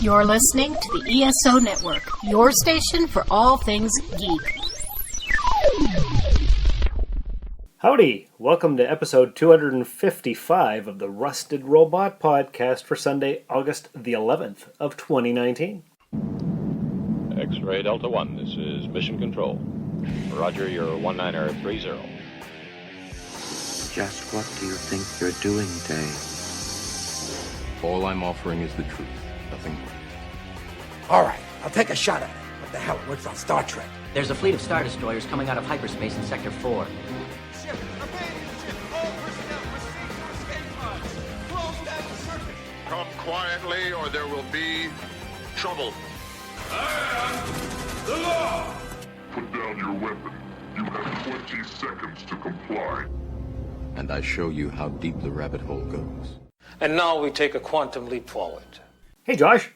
You're listening to the ESO Network, your station for all things geek. Howdy! Welcome to episode 255 of the Rusted Robot Podcast for Sunday, August the 11th of 2019. X-Ray Delta 1, this is Mission Control. Roger, you're 1930. Just what do you think you're doing, Dave? All I'm offering is the truth, nothing more. All right, I'll take a shot at it. What the hell, it works on Star Trek. There's a fleet of Star Destroyers coming out of hyperspace in Sector 4. Ship, abandoned ship, all personnel proceed to escape pods. Close at the surface. Come quietly or there will be trouble. I am the law. Put down your weapon. You have 20 seconds to comply. And I show you how deep the rabbit hole goes. And now we take a quantum leap forward. Hey Josh!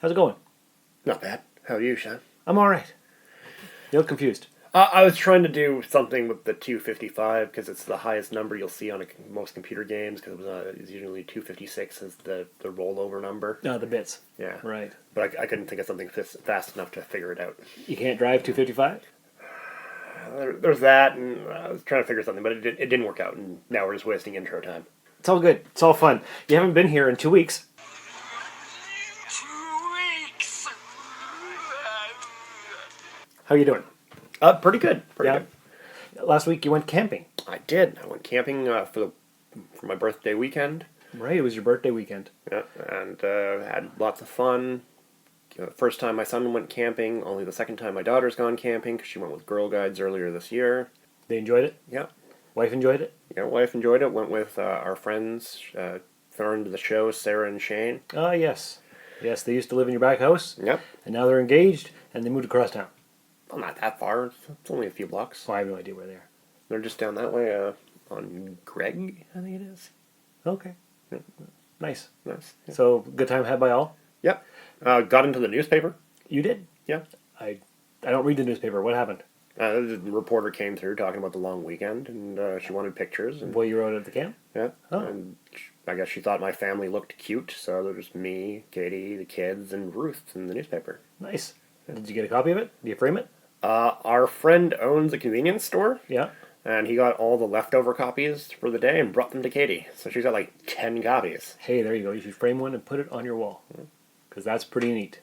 How's it going? Not bad. How are you, Shawn? I'm alright. You look confused. I was trying to do something with the 255 because it's the highest number you'll see on most computer games because it's usually 256 is the rollover number. No, the bits. Yeah. Right. But I couldn't think of something fast enough to figure it out. You can't drive 255? There's that, and I was trying to figure something, but it didn't work out, and now we're just wasting intro time. It's all good. It's all fun. You haven't been here in 2 weeks. 2 weeks. How you doing? Pretty good. Pretty good. Last week you went camping. I did. I went camping for my birthday weekend. Right, it was your birthday weekend. Yeah, and had lots of fun. First time my son went camping, only the second time my daughter's gone camping because she went with Girl Guides earlier this year. They enjoyed it? Yeah. Wife enjoyed it? Yeah, wife enjoyed it. Went with our friends, friend of the show, Sarah and Shane. Oh, yes. Yes, they used to live in your back house. Yep. And now they're engaged, and they moved across town. Well, not that far. It's only a few blocks. Well, I have no idea where they are. They're just down that way on Greg, I think it is. Okay. Yeah. Nice. Nice. Yeah. So, good time had by all? Yep. Got into the newspaper. You did? Yeah. I don't read the newspaper. What happened? The reporter came through talking about the long weekend, and she wanted pictures. And, Boy, you rode at the camp? yeah. Oh. And I guess she thought my family looked cute, so there was me, Katie, the kids, and Ruth in the newspaper. Nice. Did you get a copy of it? Do you frame it? Our friend owns a convenience store. Yeah. And he got all the leftover copies for the day and brought them to Katie. So she's got like 10 copies. Hey, there you go. You should frame one and put it on your wall. Because that's pretty neat.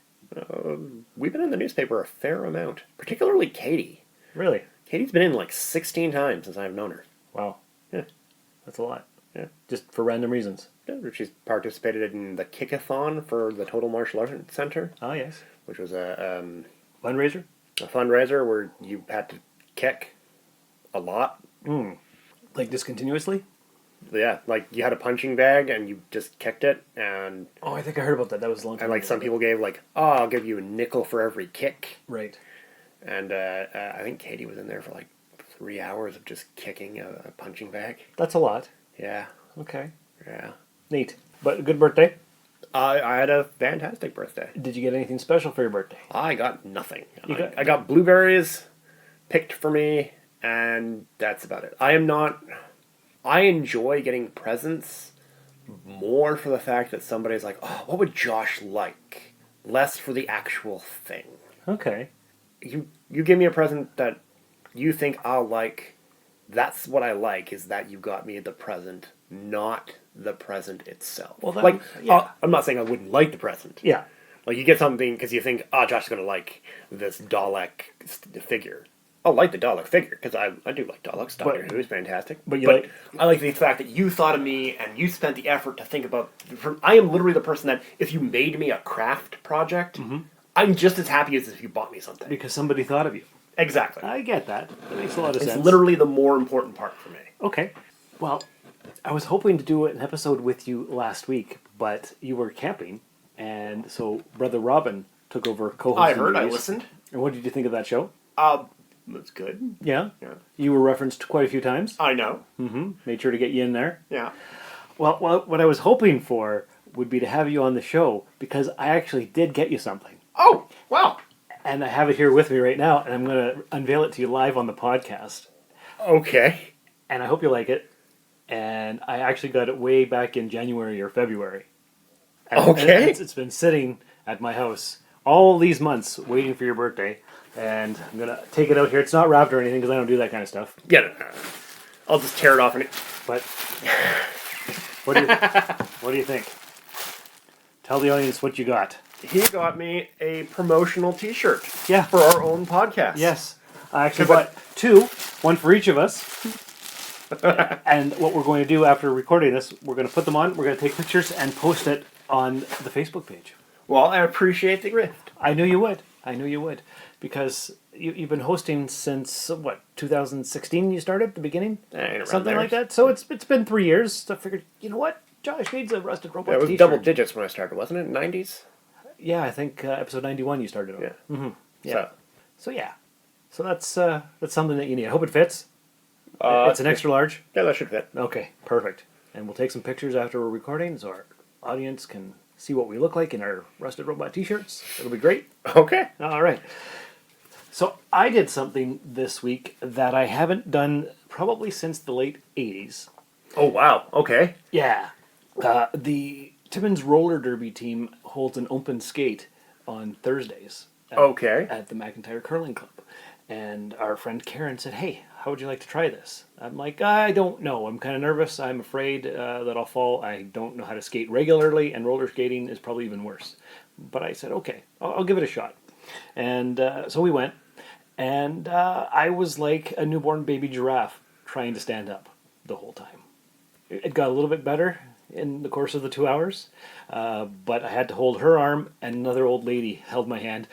We've been in the newspaper a fair amount. Particularly Katie. Really? Katie's been in like 16 times since I've known her. Wow. Yeah. That's a lot. Yeah. Just for random reasons. Yeah, she's participated in the Kickathon for the Total Martial Arts Center. Oh, yes. Which was a Fundraiser? fundraiser where you had to kick a lot. Like discontinuously? Yeah, like you had a punching bag and you just kicked it, and Oh, I think I heard about that. That was a long time and like ago. some people gave like, oh, I'll give you a nickel for every kick. Right. And I think Katie was in there for like 3 hours of just kicking a punching bag. That's a lot. Yeah, Okay. yeah. Neat. But good birthday. I had a fantastic birthday. Did you get anything special for your birthday? I got nothing. You I got blueberries picked for me, and that's about it. I enjoy getting presents more for the fact that somebody's like, oh, what would Josh like? Less for the actual thing. Okay. You give me a present that you think I'll like, that's what I like, is that you got me the present, not the present itself. Well, like, yeah. I'm not saying I wouldn't like the present. Yeah. Like, you get something because you think, oh, Josh is going to like this Dalek figure. I'll like the Dalek figure, because I do like Daleks. Doctor Who is fantastic. But I like the fact that you thought of me and you spent the effort to think about... I am literally the person that, if you made me a craft project, I'm just as happy as if you bought me something. Because somebody thought of you. Exactly. I get that. That makes a lot of sense. It's literally the more important part for me. Okay. Well, I was hoping to do an episode with you last week, but you were camping, and so Brother Robin took over co-hosting I heard, duties. I listened. And what did you think of that show? That's good. Yeah? Yeah. You were referenced quite a few times. I know. Made sure to get you in there. Yeah. Well, what I was hoping for would be to have you on the show, because I actually did get you something. Oh, wow. And I have it here with me right now, and I'm going to unveil it to you live on the podcast. Okay. And I hope you like it. And I actually got it way back in January or February. Okay. It's been sitting at my house all these months waiting for your birthday, and I'm going to take it out here. It's not wrapped or anything because I don't do that kind of stuff. Yeah, no. I'll just tear it off. But what do you think? Tell the audience what you got. He got me a promotional T-shirt. Yeah. For our own podcast. Yes. I actually bought two, one for each of us. And what we're going to do after recording this, we're going to put them on, we're going to take pictures and post it on the Facebook page. Well, I appreciate the gift. I knew you would. Because you've been hosting since, 2016 you started at the beginning? Something like that. So it's been 3 years. So I figured, you know what? Josh needs a Rusted Robot It was t-shirt. double digits when I started, wasn't it? 90s? Yeah, I think episode 91 you started on. Yeah. Mm-hmm. Yeah. So yeah. So that's something that you need. I hope it fits. It's an extra large? Yeah, that should fit. Okay, perfect. And we'll take some pictures after we're recording so our audience can see what we look like in our Rusted Robot t-shirts. It'll be great. Okay. All right. So I did something this week that I haven't done probably since the late 80s. Oh, wow. Okay. Yeah. The Timmins Roller Derby team holds an open skate on Thursdays. At the McIntyre Curling Club. And our friend Karen said, hey, how would you like to try this? I'm like, I don't know. I'm kind of nervous. I'm afraid that I'll fall. I don't know how to skate regularly, and roller skating is probably even worse. But I said, okay, I'll give it a shot. And so we went, and I was like a newborn baby giraffe trying to stand up the whole time. It got a little bit better in the course of the 2 hours, but I had to hold her arm, and another old lady held my hand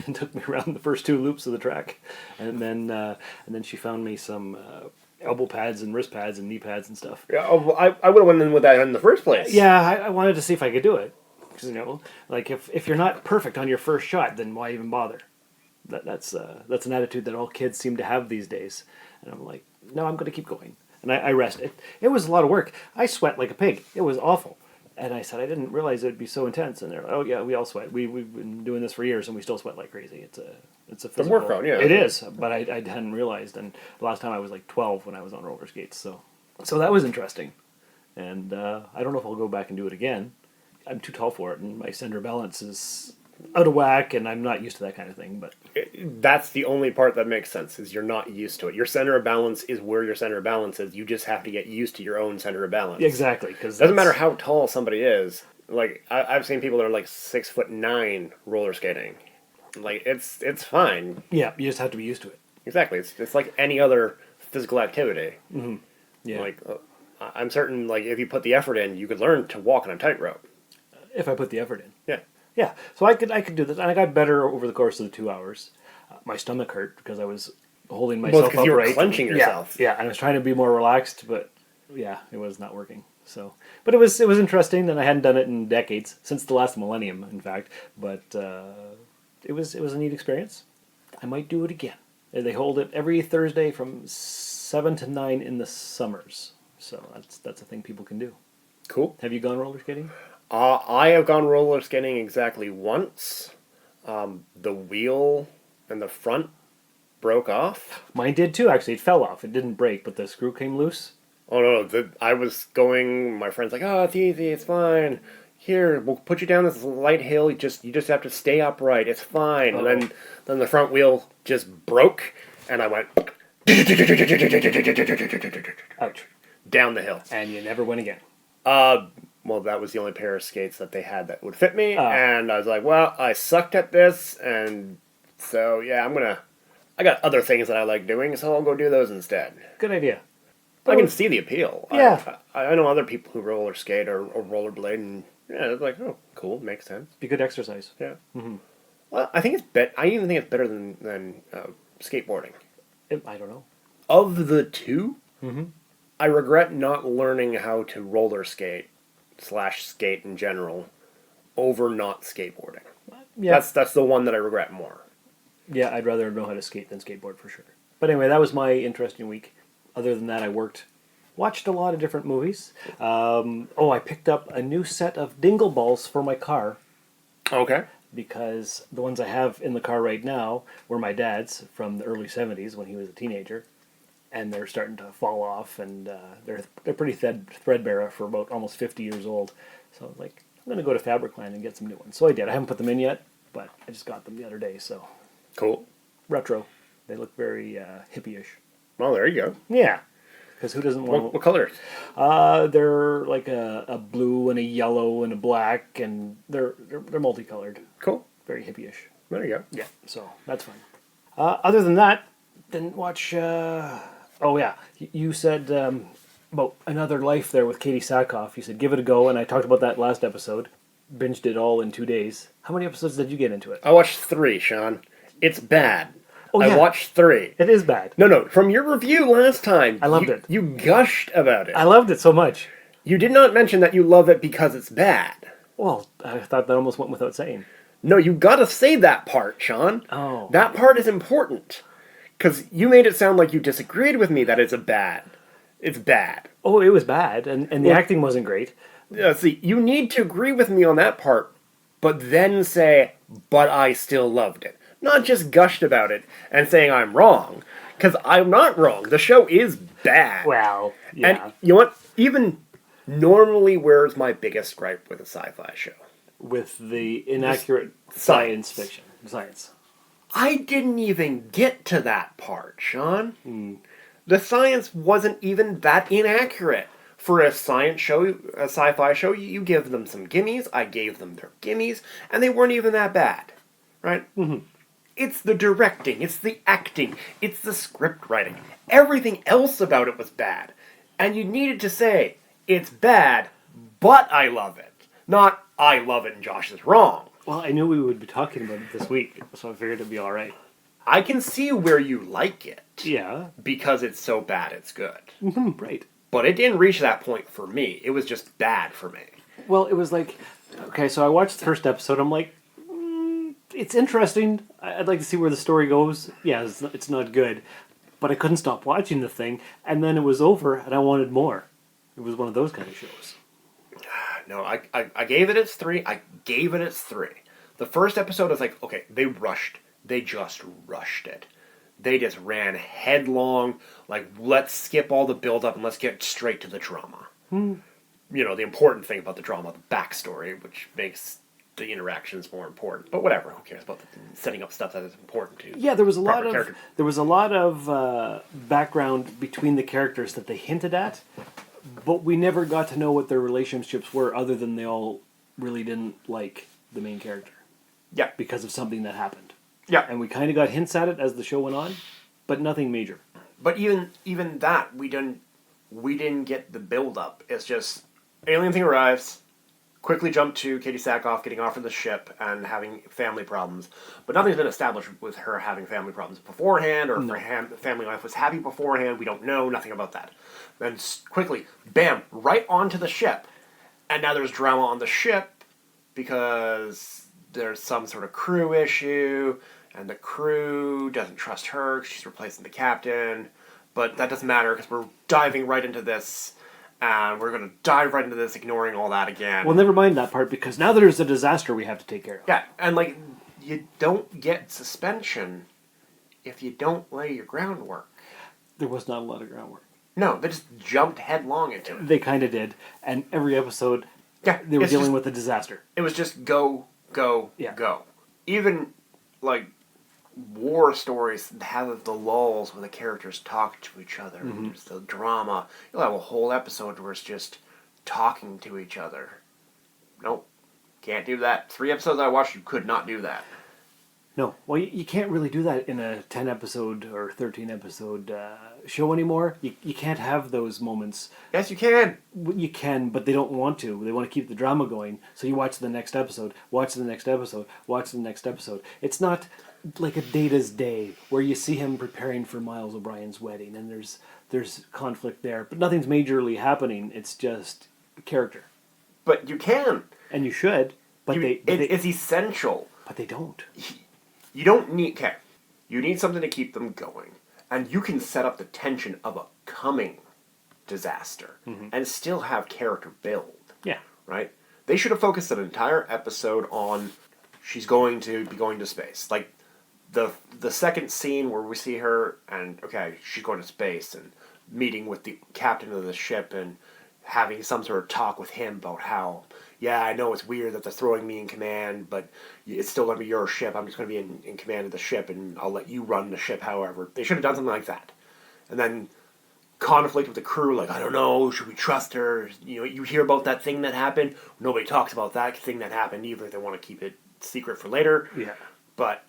and took me around the first 2 loops of the track, and then she found me some elbow pads and wrist pads and knee pads and stuff. Yeah, I would have went in with that in the first place. Yeah, I wanted to see if I could do it, because like if you're not perfect on your first shot, then why even bother? That's an attitude that all kids seem to have these days, and I'm like, no, I'm going to keep going. And I rested. It was a lot of work. I sweat like a pig. It was awful. And I said, I didn't realize it would be so intense. And they're like, oh, yeah, we all sweat. We've been doing this for years, and we still sweat like crazy. It's a physical workout, yeah. It is, but I hadn't realized. And the last time I was like 12 when I was on roller skates. So that was interesting. And I don't know if I'll go back and do it again. I'm too tall for it, and my center balance is out of whack, and I'm not used to that kind of thing. But that's the only part that makes sense, is you're not used to it. Your center of balance is where your center of balance is. You just have to get used to your own center of balance. Exactly. Because doesn't matter how tall somebody is. Like, I've seen people that are like 6'9" roller skating. Like, it's fine. Yeah, you just have to be used to it. Exactly. It's like any other physical activity. Mm-hmm. Yeah. Like, I'm certain, like, if you put the effort in, you could learn to walk on a tightrope. If I put the effort in. Yeah. Yeah, so I could do this, and I got better over the course of the 2 hours. My stomach hurt because I was holding myself upright. Because you were clenching yourself. Yeah, and I was trying to be more relaxed, but yeah, it was not working. So, but it was interesting, and I hadn't done it in decades, since the last millennium, in fact. But it was a neat experience. I might do it again. They hold it every Thursday from 7 to 9 in the summers. So that's a thing people can do. Cool. Have you gone roller skating? I have gone roller skating exactly once. The wheel in the front broke off. Mine did too, actually. It fell off. It didn't break, but the screw came loose. Oh, no. I was going, my friend's like, oh, it's easy, it's fine. Here, we'll put you down this light hill. You just have to stay upright. It's fine. Oh. And then the front wheel just broke, and I went... Ouch. Down the hill. And you never went again. Well, that was the only pair of skates that they had that would fit me, and I was like, well, I sucked at this, and so, yeah, I got other things that I like doing, so I'll go do those instead. Good idea. I can see the appeal. Yeah. I know other people who roller skate or rollerblade, and yeah, it's like, oh, cool, makes sense. Be good exercise. Yeah. Mm-hmm. Well, I even think it's better than skateboarding. I don't know. Of the two, mm-hmm. I regret not learning how to roller skate / skate in general over not skateboarding. Yeah. That's the one that I regret more. Yeah, I'd rather know how to skate than skateboard for sure. But anyway, that was my interesting week. Other than that, I watched a lot of different movies. I picked up a new set of dingle balls for my car. Okay. Because the ones I have in the car right now were my dad's from the early 70s when he was a teenager. And they're starting to fall off, and they're pretty threadbare for about almost 50 years old. So I was like, I'm going to go to Fabricland and get some new ones. So I did. I haven't put them in yet, but I just got them the other day. So Cool. retro. They look very hippie-ish. Well, there you go. Yeah. Because who doesn't want... What colors? They're like a blue and a yellow and a black, and they're multicolored. Cool. Very hippie-ish. There you go. Yeah, so that's fun. Other than that, didn't watch... oh, yeah. You said about Another Life there with Katie Sackhoff. You said give it a go, and I talked about that last episode. Binged it all in 2 days. How many episodes did you get into it? I watched 3, Shawn. It's bad. Oh, yeah. I watched 3. It is bad. No. From your review last time, I loved it. You gushed about it. I loved it so much. You did not mention that you love it because it's bad. Well, I thought that almost went without saying. No, you gotta say that part, Shawn. Oh. That part is important. Because you made it sound like you disagreed with me that it's bad. It's bad. Oh, it was bad, and the acting wasn't great. See, you need to agree with me on that part, but then say, but I still loved it. Not just gushed about it and saying I'm wrong. Because I'm not wrong. The show is bad. Well, yeah. And you know what? Even normally, where's my biggest gripe with a sci-fi show? With the inaccurate science fiction. Science. I didn't even get to that part, Shawn. The science wasn't even that inaccurate. For a science show, a sci-fi show, you give them some gimmies. I gave them their gimmies, and they weren't even that bad. Right? Mm-hmm. It's the directing, it's the acting, it's the script writing. Everything else about it was bad. And you needed to say, it's bad, but I love it. Not, I love it and Josh is wrong. Well, I knew we would be talking about it this week, so I figured it'd be alright. I can see where you like it. Yeah. Because it's so bad it's good. Mm-hmm, right. But it didn't reach that point for me. It was just bad for me. Well, it was like, okay, so I watched the first episode, I'm like, it's interesting. I'd like to see where the story goes. Yeah, it's not good. But I couldn't stop watching the thing, and then it was over, and I wanted more. It was one of those kind of shows. No, I gave it its 3. I gave it its 3. The first episode was like, okay, they just rushed it. They just ran headlong, like, let's skip all the build-up and let's get straight to the drama. You know, the important thing about the drama, the backstory, which makes the interactions more important. But whatever, who cares about setting up stuff that is important to Yeah, there was a lot of background between the characters that they hinted at, but we never got to know what their relationships were other than they all really didn't like the main character. Yeah. Because of something that happened. Yeah. And we kind of got hints at it as the show went on, but nothing major. But even that, we didn't get the build-up. It's just, alien thing arrives, quickly jump to Katie Sackhoff getting offered the ship and having family problems. But nothing's been established with her having family problems beforehand, or if her family life was happy beforehand. We don't know, nothing about that. Then quickly, bam, right onto the ship. And now there's drama on the ship because there's some sort of crew issue, and the crew doesn't trust her. She's replacing the captain. But that doesn't matter because we're diving right into this. And we're going to dive right into this, ignoring all that again. Well, never mind that part, because now there's a disaster we have to take care of. Yeah, and like, you don't get suspension if you don't lay your groundwork. There was not a lot of groundwork. No, they just jumped headlong into it. They kind of did. And every episode, they were dealing with a disaster. It was just go, go, go. Even, like, war stories have the lulls where the characters talk to each other. Mm-hmm. There's the drama. You'll have a whole episode where it's just talking to each other. Nope. Can't do that. 3 episodes I watched, you could not do that. No. Well, you can't really do that in a 10-episode or 13-episode show anymore. You can't have those moments. Yes, you can. You can, but they don't want to. They want to keep the drama going. So you watch the next episode, watch the next episode, watch the next episode. It's not like a Data's Day where you see him preparing for Miles O'Brien's wedding and there's conflict there, but nothing's majorly happening. It's just character. But you can. And you should, but it's essential. But they don't. You don't need... Okay. You need something to keep them going. And you can set up the tension of a coming disaster and still have character build. Yeah. Right? They should have focused an entire episode on she's going to be going to space. Like, the second scene where we see her and, okay, she's going to space and meeting with the captain of the ship and having some sort of talk with him about how, yeah, I know it's weird that they're throwing me in command, but it's still going to be your ship. I'm just going to be in command of the ship, and I'll let you run the ship however. They should have done something like that. And then conflict with the crew, like, I don't know, should we trust her? You know, you hear about that thing that happened. Nobody talks about that thing that happened, even if they want to keep it secret for later. Yeah. But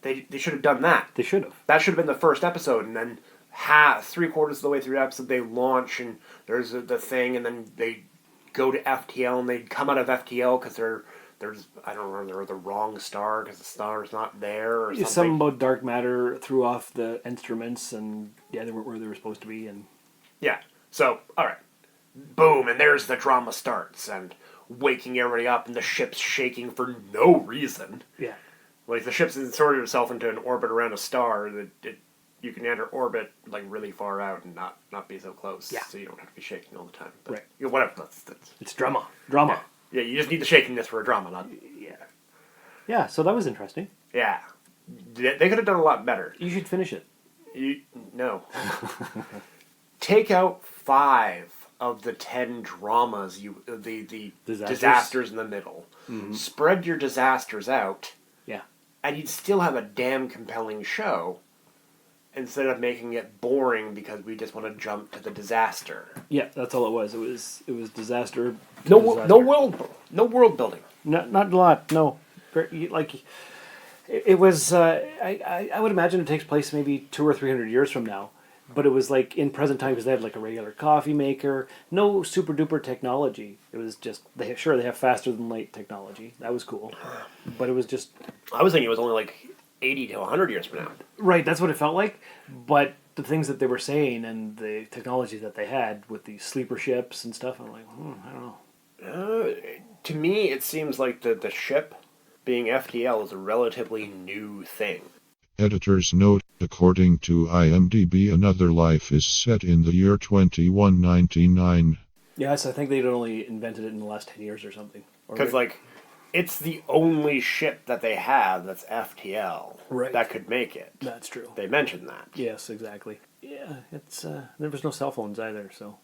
they should have done that. They should have. That should have been the first episode, and then 3/4 of the way through the episode, they launch, and there's the thing, and then they go to FTL, and they come out of FTL because there's, I don't remember, they're the wrong star because the star's not there or something. Something about dark matter threw off the instruments, and yeah, they weren't where they were supposed to be. And yeah, so, alright. Boom, and there's the drama starts, and waking everybody up, and the ship's shaking for no reason. Yeah. Like, the ship's inserted itself into an orbit around a star that you can enter orbit, like, really far out and not be so close. Yeah. So you don't have to be shaking all the time. But, right. You know, whatever. That's it's drama. Drama. Yeah, you just need the shakiness for a drama, not... Yeah. Yeah, so that was interesting. Yeah. They could have done a lot better. You should finish it. No. Take out 5 of the 10 dramas, the disasters in the middle. Mm-hmm. Spread your disasters out. Yeah. And you'd still have a damn compelling show instead of making it boring because we just want to jump to the disaster. Yeah, that's all it was. It was disaster. No world building. Not a lot. No, like it was. I would imagine it takes place maybe 200 or 300 years from now. But it was like in present time because they had like a regular coffee maker, no super duper technology. It was just they have faster than light technology. That was cool, but it was just. I was thinking it was only like 80 to 100 years from now. Right, that's what it felt like. But the things that they were saying and the technology that they had with these sleeper ships and stuff, I'm like, I don't know. To me, it seems like the ship being FTL is a relatively new thing. Editor's note, according to IMDb, Another Life is set in the year 2199. Yes, I think they'd only invented it in the last 10 years or something. Because, like, it's the only ship that they have that's FTL that could make it. That's true. They mentioned that. Yes, exactly. Yeah, it's there was no cell phones either, so...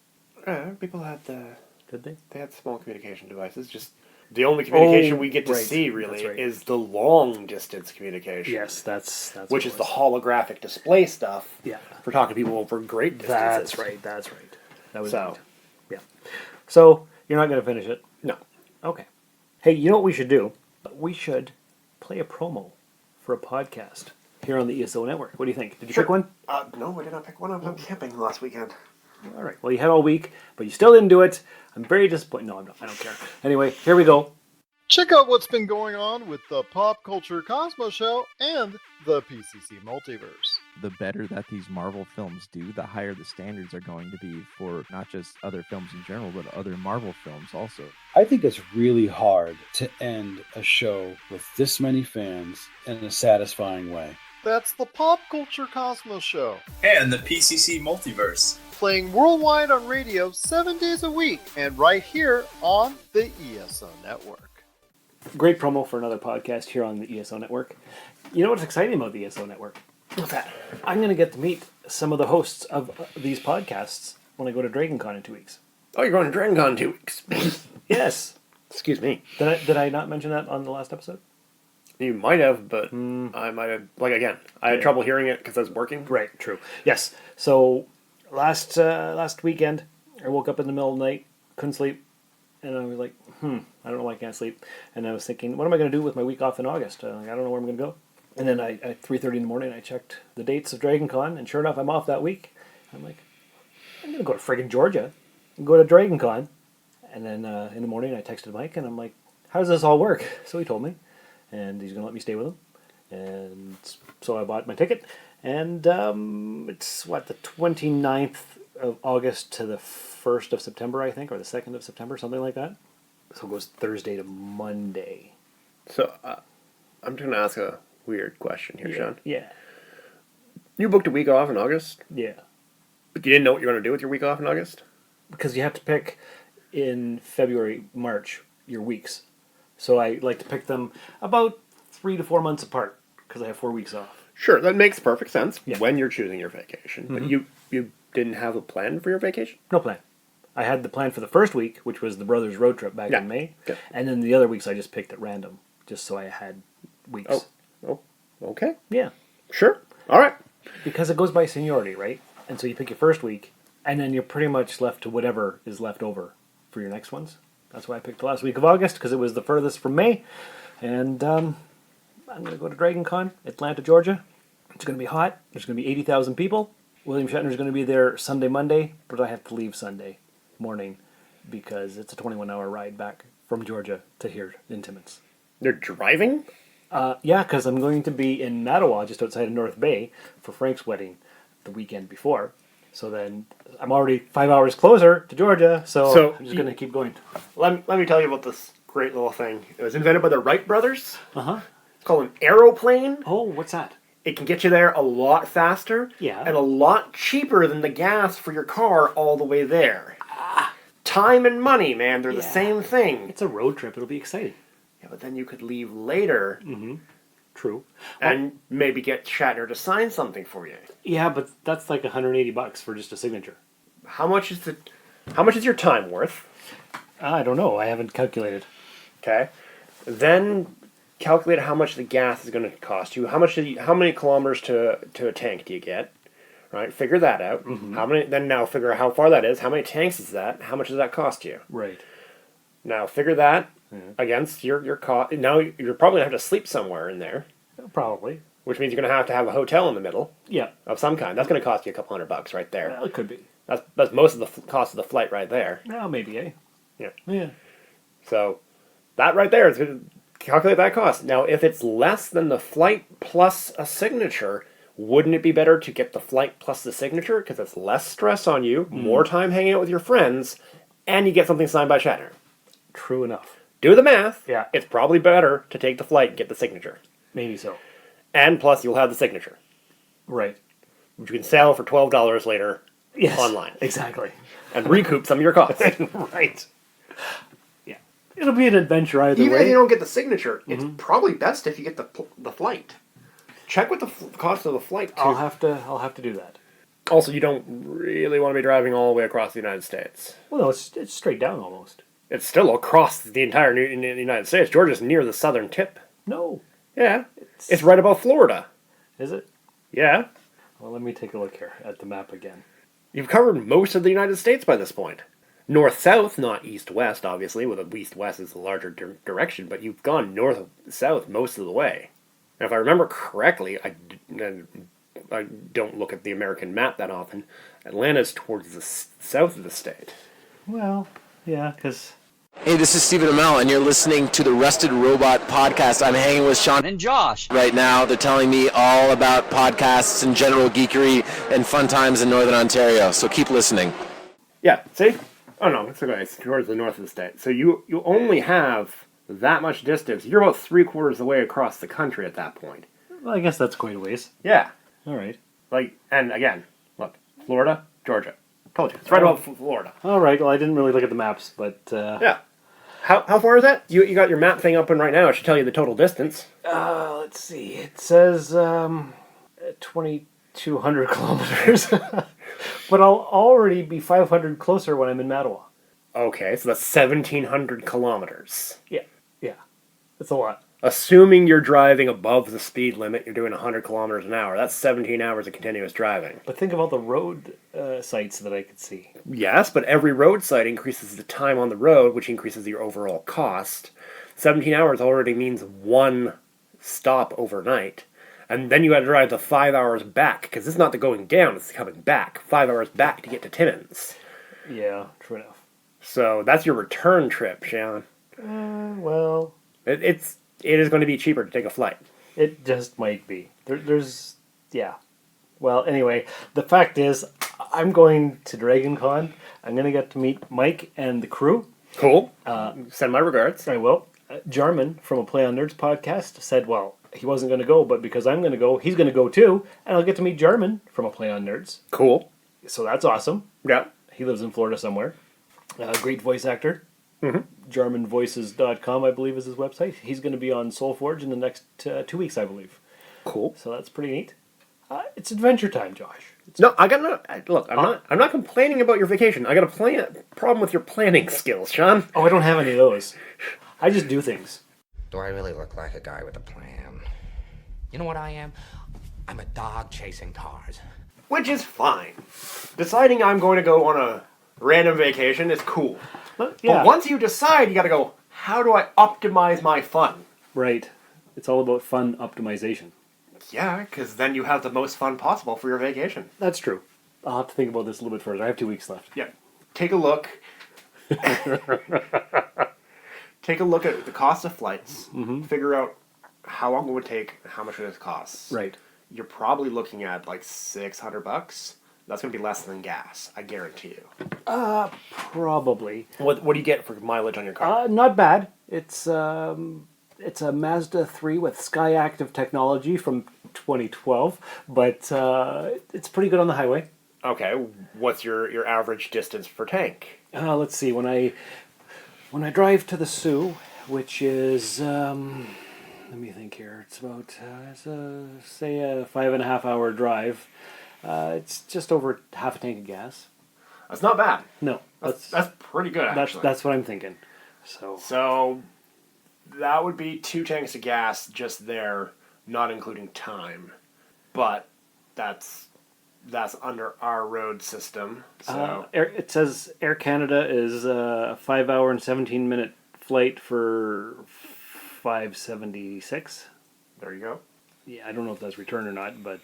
people had Did they? They had small communication devices, just... The only communication we get to see, really, is the long-distance communication. Yes, that's which is the holographic display stuff. Yeah. For talking to people over great distances. That's right. That was so. Right. Yeah. So, you're not going to finish it? No. Okay. Hey, you know what we should do? We should play a promo for a podcast here on the ESO Network. What do you think? Did you pick one? No, I did not pick one. I was camping last weekend. All right. Well, you had all week, but you still didn't do it. I'm very disappointed. No, I'm not. I don't care. Anyway, here we go. Check out what's been going on with the Pop Culture Cosmos Show and the PCC Multiverse. The better that these Marvel films do, the higher the standards are going to be for not just other films in general, but other Marvel films also. I think it's really hard to end a show with this many fans in a satisfying way. That's the Pop Culture Cosmos Show. And the PCC Multiverse. Playing worldwide on radio 7 days a week and right here on the ESO Network. Great promo for another podcast here on the ESO Network. You know what's exciting about the ESO Network? What's that? I'm going to get to meet some of the hosts of these podcasts when I go to DragonCon in 2 weeks. Oh, you're going to DragonCon in 2 weeks? Yes. Excuse me. Did I not mention that on the last episode? You might have, but I might have... Like, again, I had trouble hearing it because I was working. Right, true. Yes. So, last weekend, I woke up in the middle of the night, couldn't sleep, and I was like, I don't know why I can't sleep. And I was thinking, what am I going to do with my week off in August? I don't know where I'm going to go. And then at 3:30 in the morning, I checked the dates of DragonCon, and sure enough, I'm off that week. I'm like, I'm going to go to friggin' Georgia and go to DragonCon. And then in the morning, I texted Mike, and I'm like, how does this all work? So he told me, and he's going to let me stay with him. And so I bought my ticket, and it's, the 29th of August to the 1st of September, I think, or the 2nd of September, something like that. So it goes Thursday to Monday. So I'm just going to ask a weird question here, Shawn. Yeah. You booked a week off in August? Yeah. But you didn't know what you were going to do with your week off in August? Because you have to pick in February, March, your weeks. So I like to pick them about 3 to 4 months apart because I have 4 weeks off. Sure, that makes perfect sense when you're choosing your vacation. Mm-hmm. But you didn't have a plan for your vacation? No plan. I had the plan for the first week, which was the brothers' road trip back in May. Yeah. And then the other weeks I just picked at random, just so I had weeks. Oh, okay. Yeah. Sure. All right. Because it goes by seniority, right? And so you pick your first week, and then you're pretty much left to whatever is left over for your next ones. That's why I picked the last week of August, because it was the furthest from May. And I'm going to go to Dragon Con, Atlanta, Georgia. It's going to be hot. There's going to be 80,000 people. William Shatner's going to be there Sunday, Monday, but I have to leave Sunday morning because it's a 21-hour ride back from Georgia to here in Timmins. You're driving? Yeah, because I'm going to be in Mattawa, just outside of North Bay, for Frank's wedding the weekend before. So then I'm already 5 hours closer to Georgia, so I'm just going to keep going. Let me tell you about this great little thing. It was invented by the Wright brothers. Uh-huh. It's called an aeroplane. Oh, what's that? It can get you there a lot faster. Yeah. And a lot cheaper than the gas for your car all the way there. Time and money, man, they're the same thing. It's a road trip. It'll be exciting. Yeah, but then you could leave later. Mm-hmm. True. And maybe get Shatner to sign something for you. Yeah, but that's like $180 for just a signature. How much is your time worth? I don't know. I haven't calculated. Okay. Then calculate how much the gas is going to cost you. How many kilometers to a tank do you get? Right? Figure that out. Mm-hmm. Then now figure out how far that is. How many tanks is that? How much does that cost you? Right. Now figure that against your cost. Now you're probably going to have to sleep somewhere in there. Probably. Which means you're going to have a hotel in the middle. Yeah. Of some kind. That's going to cost you a couple $100 right there. Well, it could be. That's most of the cost of the flight right there. Well, maybe, eh? Yeah. Yeah. So that right there is going to calculate that cost. Now, if it's less than the flight plus a signature, wouldn't it be better to get the flight plus the signature? Because it's less stress on you, more time hanging out with your friends, and you get something signed by Shatner. True enough. Do the math. Yeah. It's probably better to take the flight and get the signature. Maybe so. And plus, you'll have the signature. Right. Which you can sell for $12 later online. Exactly. And recoup some of your costs. Right. Yeah. It'll be an adventure either Even way. if you don't get the signature, it's probably best if you get the flight. Check what the cost of the flight too. I'll have to do that. Also, you don't really want to be driving all the way across the United States. Well, no, it's straight down almost. It's still across the entire United States. Georgia's near the southern tip. No. Yeah. It's right above Florida. Is it? Yeah. Well, let me take a look here at the map again. You've covered most of the United States by this point. North-south, not east-west, obviously, with a east-west is the larger direction, but you've gone north-south most of the way. And if I remember correctly, I don't look at the American map that often, Atlanta's towards the south of the state. Well, yeah, because... Hey, this is Stephen Amell, and you're listening to the Rusted Robot Podcast. I'm hanging with Shawn and Josh. Right now, they're telling me all about podcasts and general geekery and fun times in Northern Ontario, so keep listening. Yeah, see? Oh no, it's okay. It's towards the north of the state. So you only have that much distance. You're about 3/4 of the way across the country at that point. Well, I guess that's quite a ways. Yeah. All right. And again, look, Florida, Georgia. Told you. It's right above Florida. All right. Well, I didn't really look at the maps, but... Yeah. How far is that? You got your map thing open right now. It should tell you the total distance. Let's see. It says 2,200 kilometers. But I'll already be 500 closer when I'm in Mattawa. Okay, so that's 1,700 kilometers. Yeah. That's a lot. Assuming you're driving above the speed limit, you're doing 100 kilometers an hour. That's 17 hours of continuous driving. But think about the road sites that I could see. Yes, but every road site increases the time on the road, which increases your overall cost. 17 hours already means one stop overnight. And then you got to drive the 5 hours back, because it's not the going down, it's coming back. 5 hours back to get to Timmins. Yeah, true enough. So that's your return trip, Shawn. Well... It is going to be cheaper to take a flight. It just might be. Yeah. Well, anyway, the fact is, I'm going to Dragon Con. I'm going to get to meet Mike and the crew. Cool. Send my regards. I will. Jarman from a Play on Nerds podcast said, well, he wasn't going to go, but because I'm going to go, he's going to go too, and I'll get to meet Jarman from a Play on Nerds. Cool. So that's awesome. Yeah. He lives in Florida somewhere. Great voice actor. Mm-hmm. JarmanVoices.com, I believe, is his website. He's going to be on Soulforge in the next 2 weeks, I believe. Cool. So that's pretty neat. It's adventure time, Josh. No, I got no. Look, I'm not complaining about your vacation. I got a problem with your planning skills, Shawn. Oh, I don't have any of those. I just do things. Do I really look like a guy with a plan? You know what I am? I'm a dog chasing cars. Which is fine. Deciding I'm going to go on a random vacation is cool. But once you decide, you got to go, how do I optimize my fun? Right. It's all about fun optimization. Yeah, because then you have the most fun possible for your vacation. That's true. I'll have to think about this a little bit further. I have 2 weeks left. Yeah. Take a look. Take a look at the cost of flights. Mm-hmm. Figure out how long it would take and how much it costs. Right. You're probably looking at like $600. That's going to be less than gas, I guarantee you. Probably. What do you get for mileage on your car? Not bad. It's a Mazda 3 with Sky Active technology from 2012, but it's pretty good on the highway. Okay, what's your average distance per tank? Let's see. When I drive to the Sioux, which is let me think here. It's about say a 5.5 hour drive. It's just over half a tank of gas. That's not bad. No, that's pretty good actually. That's what I'm thinking. So that would be 2 tanks of gas just there, not including time. But that's under our road system. So it says Air Canada is a 5 hour and 17-minute flight for $5.76. There you go. Yeah, I don't know if that's return or not, but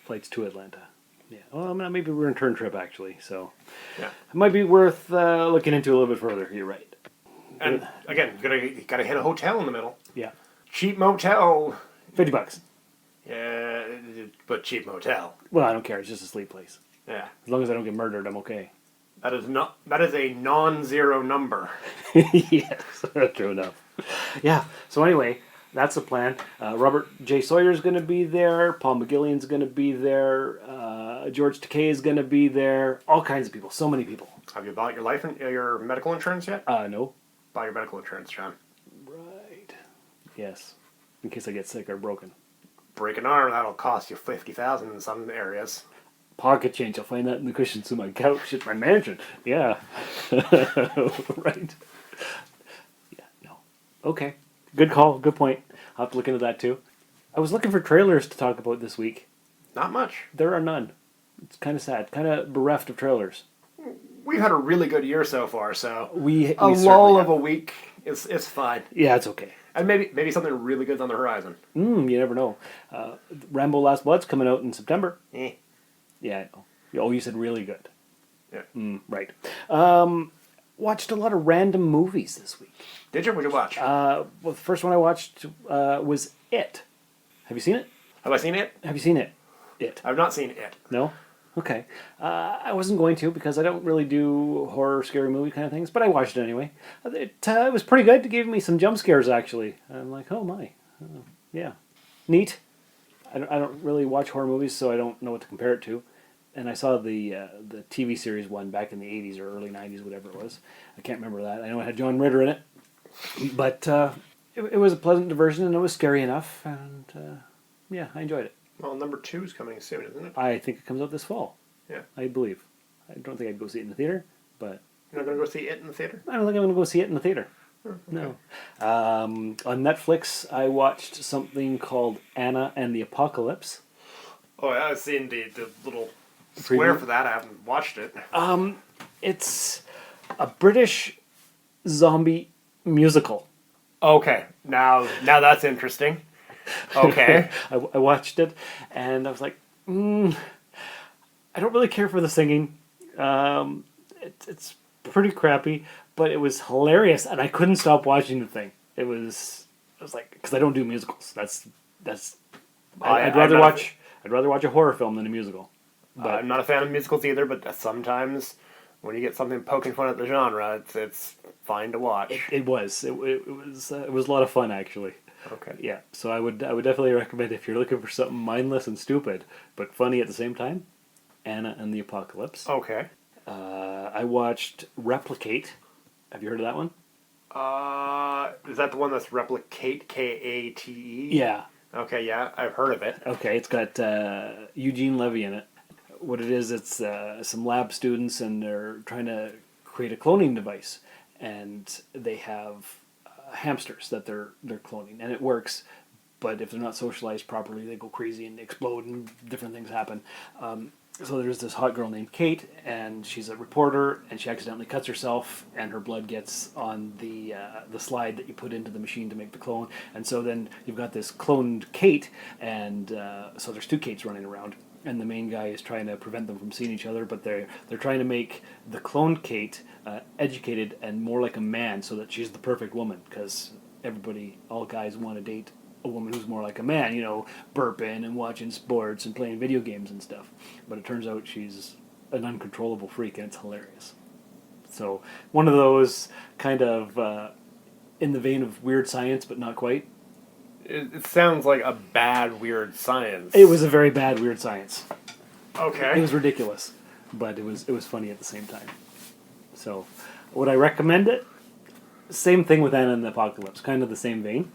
flights to Atlanta. Yeah, well, maybe a return trip actually. So yeah, it might be worth looking into a little bit further. You're right. And again, you gotta hit a hotel in the middle. Yeah. Cheap motel. $50. Yeah, but cheap motel. Well, I don't care. It's just a sleep place. Yeah. As long as I don't get murdered, I'm okay. That is a non-zero number. Yes, true enough. Yeah. So anyway, that's the plan. Robert J. Sawyer's going to be there. Paul McGillian's going to be there. George Takei is going to be there. All kinds of people. So many people. Have you bought your medical insurance yet? No. Buy your medical insurance, Shawn. Right. Yes. In case I get sick or broken. Break an arm, that'll cost you $50,000 in some areas. Pocket change, I'll find that in the cushions of my couch at my mansion. Yeah. Right. Yeah, no. Okay. Good call. Good point. I'll have to look into that too. I was looking for trailers to talk about this week. Not much. There are none. It's kind of sad. Kind of bereft of trailers. We've had a really good year so far, so we a lull of a week is fine. Yeah, it's okay. And maybe something really good's on the horizon. You never know. Rambo Last Blood's coming out in September. Yeah, I know. Oh, you said really good. Yeah. Right. Watched a lot of random movies this week. Did you? What did you watch? Well, the first one I watched was It. Have you seen it? Have I seen it? Have you seen it? It. I've not seen it. No? Okay. I wasn't going to because I don't really do horror, scary movie kind of things, but I watched it anyway. It was pretty good. It gave me some jump scares, actually. I'm like, oh my. Yeah. Neat. I don't really watch horror movies, so I don't know what to compare it to. And I saw the TV series one back in the 80s or early 90s, whatever it was. I can't remember that. I know it had John Ritter in it. But it was a pleasant diversion, and it was scary enough. And yeah, I enjoyed it. Well, number 2 is coming soon, isn't it? I think it comes out this fall. Yeah. I believe. I don't think I'd go see it in the theater, but... You're not going to go see it in the theater? I don't think I'm going to go see it in the theater. Okay. No. On Netflix, I watched something called Anna and the Apocalypse. Oh, yeah, I've seen the little square for that. I haven't watched it. It's a British zombie musical. Okay, now that's interesting. Okay. I watched it, and I was like, I don't really care for the singing. It's pretty crappy, but it was hilarious, and I couldn't stop watching the thing. I was like, because I don't do musicals. I'd rather watch a horror film than a musical. But I'm not a fan of musicals either, but sometimes when you get something poking fun at the genre, it's fine to watch. It was a lot of fun, actually. Okay. Yeah, so I would definitely recommend, if you're looking for something mindless and stupid but funny at the same time, Anna and the Apocalypse. Okay. I watched Repli-Kate. Have you heard of that one? Is that the one that's Repli-Kate, K-A-T-E? Yeah. Okay, yeah, I've heard of it. Okay, it's got Eugene Levy in it. what it is, it's some lab students, and they're trying to create a cloning device, and they have hamsters that they're cloning, and it works. But if they're not socialized properly, they go crazy and explode, and different things happen. So there's this hot girl named Kate, and she's a reporter, and she accidentally cuts herself, and her blood gets on the slide that you put into the machine to make the clone. And so then you've got this cloned Kate, and so there's two Kates running around, and the main guy is trying to prevent them from seeing each other, but they're trying to make the cloned Kate educated and more like a man, so that she's the perfect woman, because all guys want to date a woman who's more like a man, burping and watching sports and playing video games and stuff. But it turns out she's an uncontrollable freak, and it's hilarious. So one of those kind of in the vein of Weird Science, but not quite. It sounds like a bad Weird Science. It was a very bad Weird Science. Okay. It was ridiculous, but it was funny at the same time. So would I recommend it? Same thing with Anna and the Apocalypse, kind of the same vein.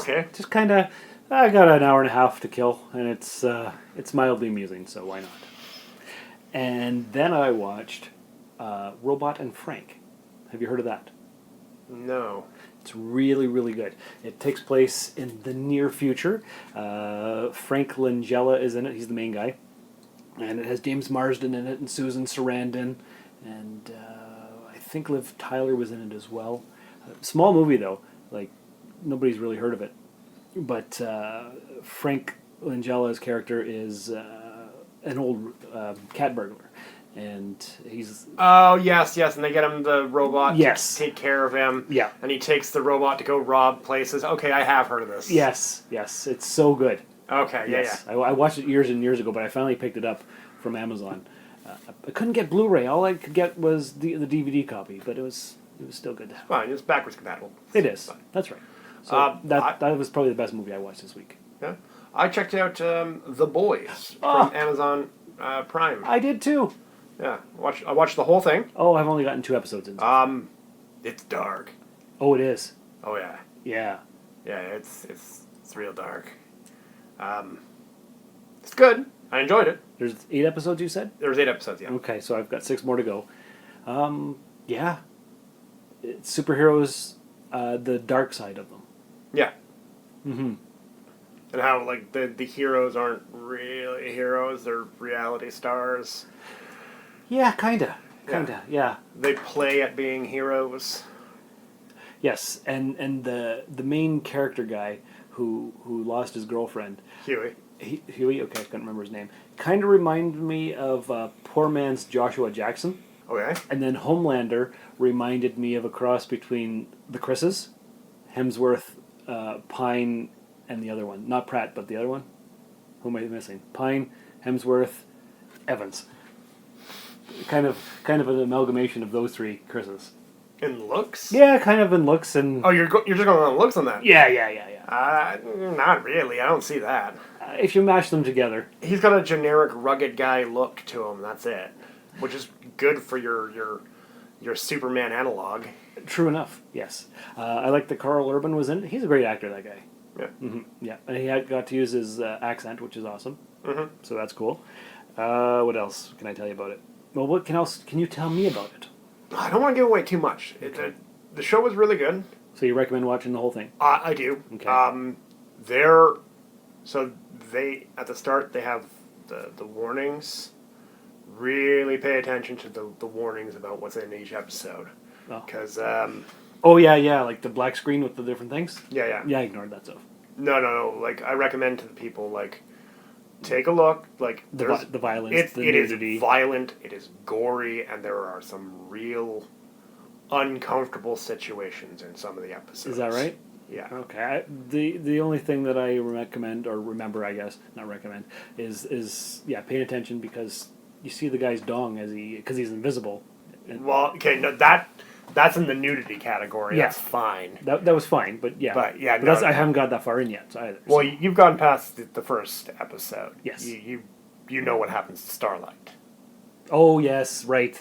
Just kind of, I got an hour and a half to kill, and it's mildly amusing, so why not? And then I watched Robot and Frank. Have you heard of that? No. It's really, really good. It takes place in the near future. Frank Langella is in it. He's the main guy. And it has James Marsden in it, and Susan Sarandon, and I think Liv Tyler was in it as well. Small movie, though. Nobody's really heard of it. But Frank Langella's character is an old cat burglar. And he's... Oh, yes, and they get him the robot to take care of him. Yeah. And he takes the robot to go rob places. Okay, I have heard of this. Yes, it's so good. Okay, yes. I watched it years and years ago, but I finally picked it up from Amazon. I couldn't get Blu-ray. All I could get was the DVD copy, but it was still good to have. Fine, it's backwards compatible. It is. That's right. So that was probably the best movie I watched this week. Yeah, I checked out The Boys from Amazon Prime. I did too. Yeah, I watched the whole thing. Oh, I've only gotten 2 episodes in. It's dark. Oh, it is. Oh yeah. Yeah. Yeah, it's real dark. It's good. I enjoyed it. There's 8 episodes, you said? There's 8 episodes, yeah. Okay, so I've got 6 more to go. Yeah. It's superheroes, the dark side of them. Yeah. Mm-hmm. And how, the heroes aren't really heroes, they're reality stars. Yeah, kinda, yeah. They play at being heroes. Yes, and the main character guy who lost his girlfriend... Huey. Huey? Okay, I couldn't remember his name. Kind of reminded me of poor man's Joshua Jackson. Okay. And then Homelander reminded me of a cross between the Chris's, Hemsworth, Pine, and the other one. Not Pratt, but the other one. Who am I missing? Pine, Hemsworth, Evans. Kind of an amalgamation of those 3 Chris's. In looks? Yeah, kind of in looks and... Oh, you're just going on looks on that? Yeah. Not really. I don't see that. If you mash them together. He's got a generic rugged guy look to him. That's it. Which is good for your Superman analog. True enough. Yes. I like that Carl Urban was in it. He's a great actor, that guy. Yeah. Mm-hmm. Yeah, and he got to use his accent, which is awesome. Mm-hmm. So that's cool. What else can I tell you about it? Well, what else can you tell me about it? I don't want to give away too much. The show was really good. So you recommend watching the whole thing? I do. Okay. They at the start they have the warnings. Really pay attention to the warnings about what's in each episode. Because oh yeah, like the black screen with the different things. Yeah. Yeah, I ignored that stuff. No. I recommend to the people take a look. The violence, the nudity. It is violent. It is gory, and there are some real uncomfortable situations in some of the episodes. Is that right? Yeah. Okay. The only thing that I recommend or remember, I guess, not recommend, is paying attention because you see the guy's dong because he's invisible. Well, okay, no, that's in the nudity category. Yeah. That's fine. That was fine, but yeah. But yeah, I haven't got that far in yet either. Well, you've gone past the first episode. Yes. You know what happens to Starlight. Oh yes, right.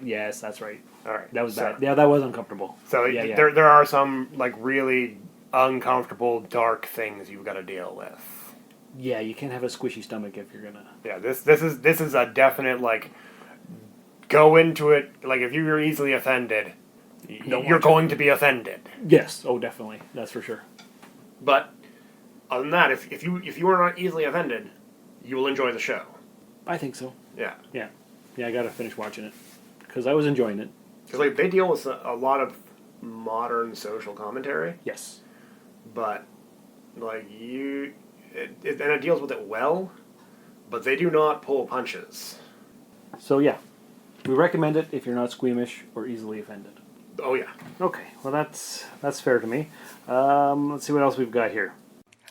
Yes, that's right. All right. That was bad. Yeah, that was uncomfortable. So there are some really uncomfortable, dark things you've got to deal with. Yeah, you can't have a squishy stomach if you're gonna. Yeah, this is a definite like. Go into it like if you're easily offended, you're going to be offended. Yes. Oh, definitely. That's for sure. But other than that, if you are not easily offended, you will enjoy the show. I think so. Yeah. Yeah. Yeah, I gotta finish watching it because I was enjoying it. Because like they deal with a lot of modern social commentary. Yes. But like and it deals with it well, but they do not pull punches. So yeah, we recommend it if you're not squeamish or easily offended. Oh yeah. Okay. Well, that's fair to me. Let's see what else we've got here.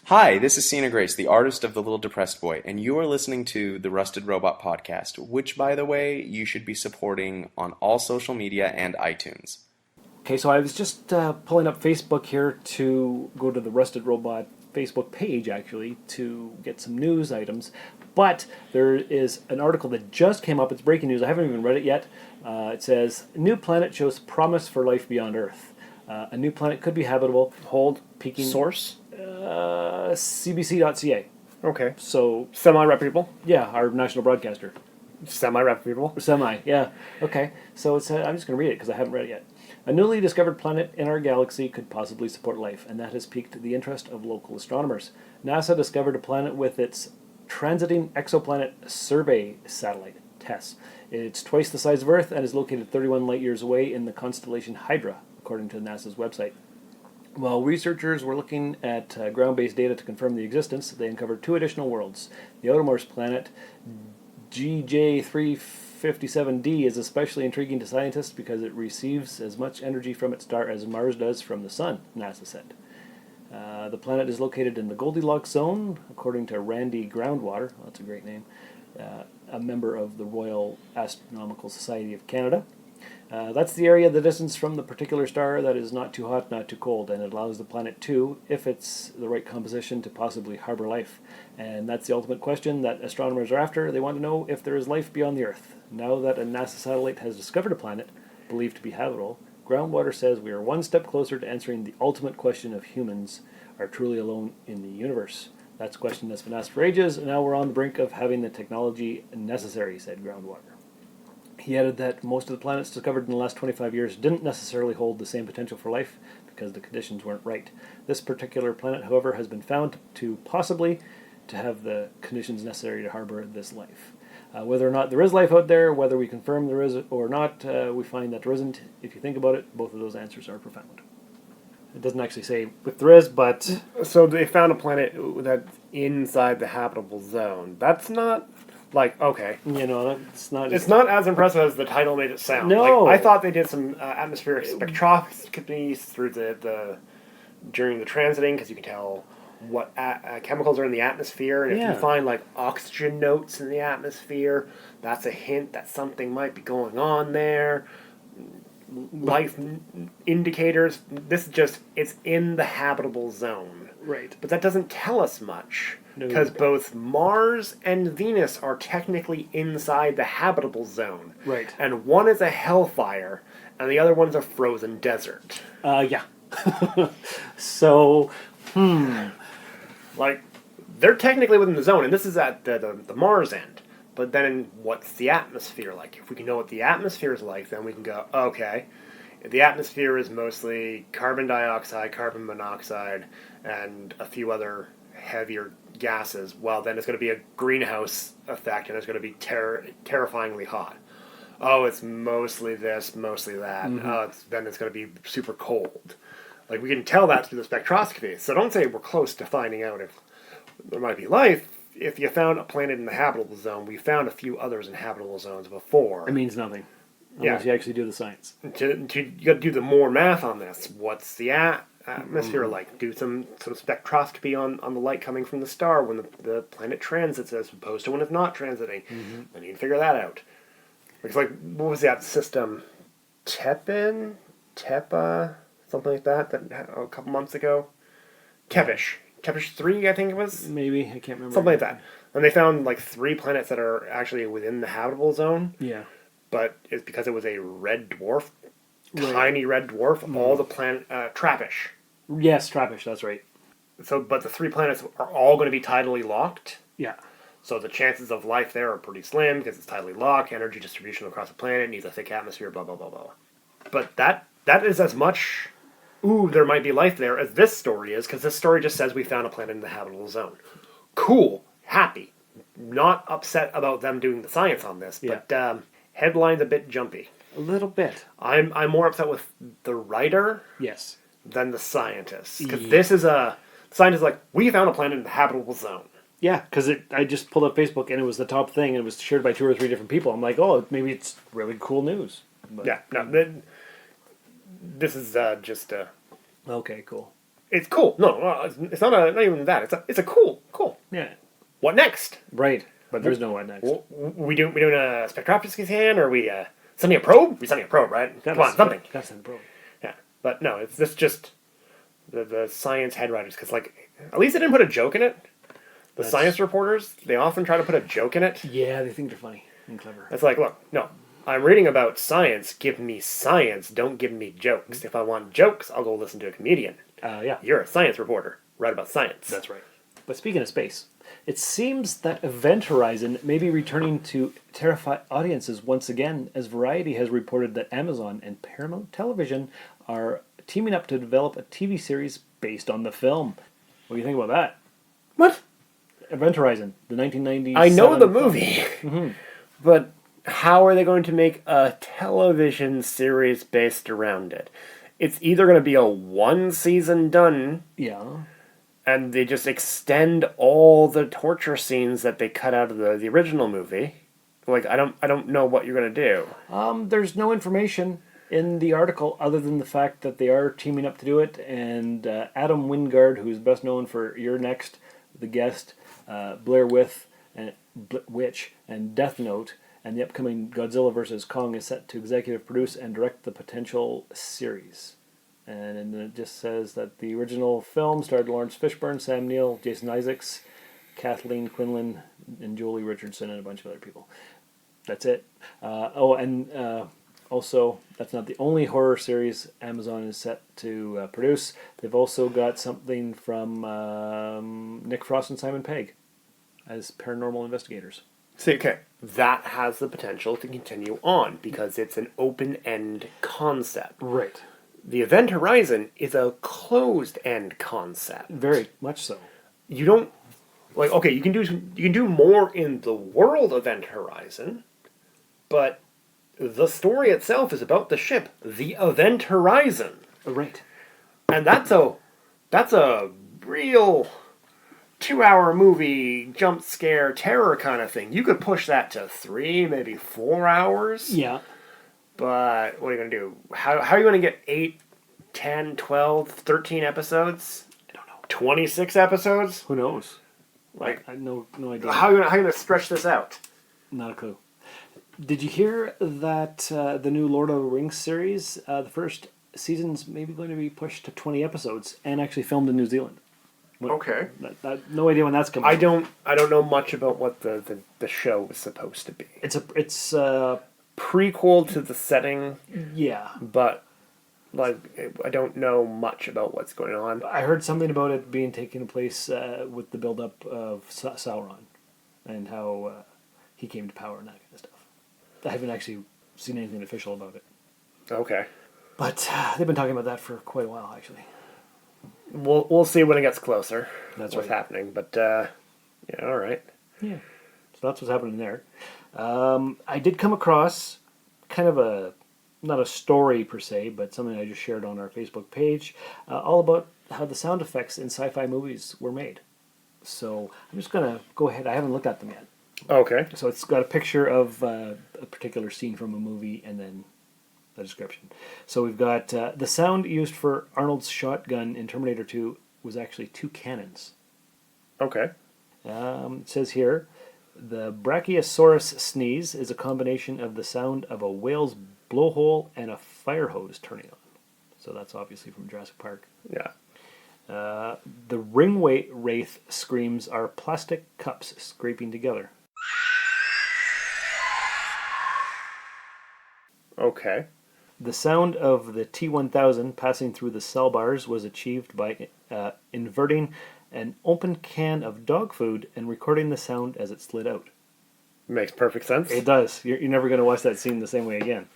Hi, this is Cena Grace, the artist of The Little Depressed Boy, and you are listening to the Rusted Robot Podcast, which, by the way, you should be supporting on all social media and iTunes. Okay, so I was just pulling up Facebook here to go to the Rusted Robot Facebook page, actually, to get some news items. But there is an article that just came up. It's breaking news. I haven't even read it yet. It says, new planet shows promise for life beyond Earth. A new planet could be habitable. Peaking source? CBC.ca. Okay. So semi-reputable? Yeah, our national broadcaster. Semi-reputable? Semi, yeah. Okay. So it's I'm just going to read it because I haven't read it yet. A newly discovered planet in our galaxy could possibly support life, and that has piqued the interest of local astronomers. NASA discovered a planet with its transiting exoplanet survey satellite, TESS. It's twice the size of Earth and is located 31 light-years away in the constellation Hydra, according to NASA's website. While researchers were looking at ground-based data to confirm the existence, they uncovered 2 additional worlds. The outermost planet, GJ357d, is especially intriguing to scientists because it receives as much energy from its star as Mars does from the Sun, NASA said. The planet is located in the Goldilocks zone, according to Randy Groundwater. Well, that's a great name. A member of the Royal Astronomical Society of Canada. That's the area, the distance from the particular star that is not too hot, not too cold, and it allows the planet to, if it's the right composition, to possibly harbor life. And that's the ultimate question that astronomers are after. They want to know if there is life beyond the Earth. Now that a NASA satellite has discovered a planet, believed to be habitable, Groundwater says we are one step closer to answering the ultimate question if humans are truly alone in the universe. That's a question that's been asked for ages, and now we're on the brink of having the technology necessary, said Groundwater. He added that most of the planets discovered in the last 25 years didn't necessarily hold the same potential for life because the conditions weren't right. This particular planet, however, has been found to possibly to have the conditions necessary to harbor this life. Whether or not there is life out there, whether we confirm there is or not, we find that there isn't. If you think about it, both of those answers are profound. It doesn't actually say if there is, but... So they found a planet that's inside the habitable zone. That's not... Like, okay. You know, it's not as impressive as the title made it sound. No. Like, I thought they did some atmospheric spectroscopy through during the transiting, because you can tell what chemicals are in the atmosphere, and if you find like oxygen notes in the atmosphere, that's a hint that something might be going on there. Life indicators. This is just, it's in the habitable zone. Right. But that doesn't tell us much. Because both Mars and Venus are technically inside the habitable zone. Right. And one is a hellfire, and the other one's a frozen desert. Yeah. So, Like, they're technically within the zone, and this is at the Mars end. But then what's the atmosphere like? If we can know what the atmosphere is like, then we can go, okay, if the atmosphere is mostly carbon dioxide, carbon monoxide, and a few other heavier gases, well, then it's going to be a greenhouse effect, and it's going to be terrifyingly hot. Oh, it's mostly this, mostly that. Mm-hmm. Then it's going to be super cold. Like, we can tell that through the spectroscopy. So don't say we're close to finding out if there might be life. If you found a planet in the habitable zone, we found a few others in habitable zones before. It means nothing. Unless you actually do the science. You got to do the more math on this. What's the atmosphere like? Do some spectroscopy on the light coming from the star when the planet transits as opposed to when it's not transiting. Mm-hmm. Then you can figure that out. It's like, what was that system? Tepa, something like that a couple months ago? Kepish 3, I think it was? Maybe, I can't remember. Something like that. And they found like 3 planets that are actually within the habitable zone. Yeah. But it's because it was a red dwarf, tiny red dwarf, all the planet, Trappish. Yes, Trappish, that's right. But the 3 planets are all going to be tidally locked? Yeah. So the chances of life there are pretty slim because it's tidally locked, energy distribution across the planet, needs a thick atmosphere, blah, blah, blah, blah. But that is as much, there might be life there, as this story is, because this story just says we found a planet in the habitable zone. Cool. Happy. Not upset about them doing the science on this, but headline's a bit jumpy. A little bit. I'm more upset with the writer Yes. than the scientist. Because this is the scientist is like, we found a planet in the habitable zone. Yeah, because I just pulled up Facebook and it was the top thing and it was shared by 2 or 3 different people. I'm like, oh, maybe it's really cool news. But, Yeah, no, this is just okay, cool. It's cool. No, it's not even that. It's a cool. Yeah. What next? Right, but there's no what next. We doing a spectroscopy scan, or we sending a probe? We sending a probe, right? Come on, something. Gotta send a probe. Yeah, but no, it's this just the science head writers, because at least they didn't put a joke in it. The science reporters, they often try to put a joke in it. Yeah, they think they're funny and clever. It's like, look, no, I'm reading about science. Give me science. Don't give me jokes. If I want jokes, I'll go listen to a comedian. Yeah. You're a science reporter. Write about science. That's right. But speaking of space, it seems that Event Horizon may be returning to terrify audiences once again, as Variety has reported that Amazon and Paramount Television are teaming up to develop a TV series based on the film. What do you think about that? What? Event Horizon, the 1990s. I know the movie, but how are they going to make a television series based around it? It's either going to be a 1-season done, and they just extend all the torture scenes that they cut out of the original movie. Like, I don't know what you're going to do. There's no information in the article other than the fact that they are teaming up to do it, and Adam Wingard, who's best known for You're Next, The Guest, Blair Witch, and Death Note, and the upcoming Godzilla vs. Kong is set to executive produce and direct the potential series. And then it just says that the original film starred Lawrence Fishburne, Sam Neill, Jason Isaacs, Kathleen Quinlan, and Julie Richardson, and a bunch of other people. That's it. Also, that's not the only horror series Amazon is set to produce. They've also got something from Nick Frost and Simon Pegg as paranormal investigators. See, okay, that has the potential to continue on because it's an open-end concept. Right. The Event Horizon is a closed-end concept. Very much so. You don't okay. You can do more in the world Event Horizon, but the story itself is about the ship, the Event Horizon. Right. And that's a real 2-hour movie, jump scare, terror kind of thing. You could push that to 3, maybe 4 hours. Yeah. But what are you going to do? How are you going to get 8, 10, 12, 13 episodes? I don't know. 26 episodes? Who knows? I no idea. How are you going to stretch this out? Not a clue. Did you hear that the new Lord of the Rings series, the first season's maybe going to be pushed to 20 episodes and actually filmed in New Zealand? Okay. No idea when that's coming. I don't know much about what the show was supposed to be. It's prequel to the setting. Yeah. But I don't know much about what's going on. I heard something about it being taking place with the build-up of Sauron and how he came to power and that kind of stuff. I haven't actually seen anything official about it. Okay. But they've been talking about that for quite a while, actually. We'll see when it gets closer. That's what's right. happening. But yeah, all right. Yeah. So that's what's happening there. I did come across kind of not a story per se, but something I just shared on our Facebook page, all about how the sound effects in sci-fi movies were made. So I'm just going to go ahead. I haven't looked at them yet. Okay. So it's got a picture of a particular scene from a movie and then the description. So we've got the sound used for Arnold's shotgun in Terminator 2 was actually 2 cannons. Okay. It says here, the Brachiosaurus sneeze is a combination of the sound of a whale's blowhole and a fire hose turning on. So that's obviously from Jurassic Park. Yeah. The ringway wraith screams are plastic cups scraping together. Okay. The sound of the T-1000 passing through the cell bars was achieved by inverting an open can of dog food and recording the sound as it slid out. Makes perfect sense. It does. You're never going to watch that scene the same way again.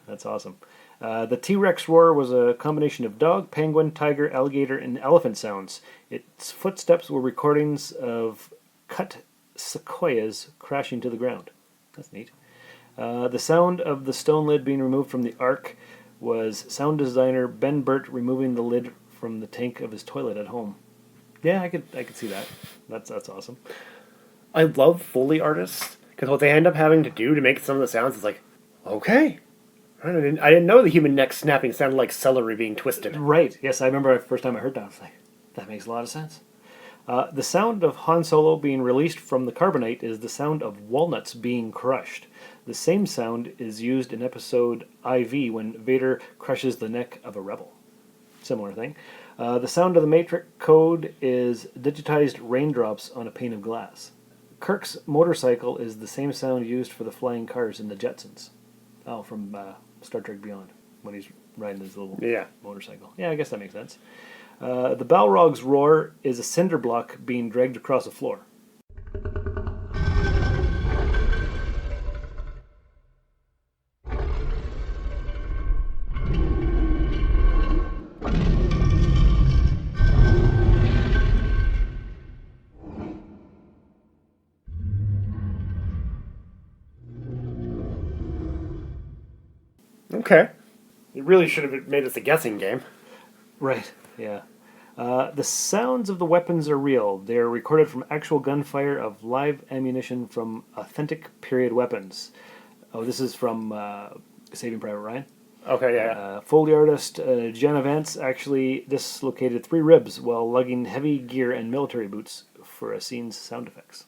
That's awesome. The T-Rex roar was a combination of dog, penguin, tiger, alligator, and elephant sounds. Its footsteps were recordings of cut sequoias crashing to the ground. That's neat. The sound of the stone lid being removed from the Ark was sound designer Ben Burt removing the lid from the tank of his toilet at home. Yeah, I could see that. That's awesome. I love Foley artists because what they end up having to do to make some of the sounds is like, okay. I didn't know the human neck snapping sounded like celery being twisted. Right. Yes, I remember the first time I heard that. I was like, that makes a lot of sense. The sound of Han Solo being released from the carbonite is the sound of walnuts being crushed. The same sound is used in episode IV when Vader crushes the neck of a rebel. Similar thing. The sound of the Matrix code is digitized raindrops on a pane of glass. Kirk's motorcycle is the same sound used for the flying cars in the Jetsons. Oh, from Star Trek Beyond, when he's riding his little motorcycle. Yeah, I guess that makes sense. The Balrog's roar is a cinder block being dragged across a floor. Okay. You really should have made this a guessing game. Right, yeah. The sounds of the weapons are real. They are recorded from actual gunfire of live ammunition from authentic period weapons. Oh, this is from Saving Private Ryan. Okay, yeah. Foley artist Jenna Vance actually dislocated 3 ribs while lugging heavy gear and military boots for a scene's sound effects.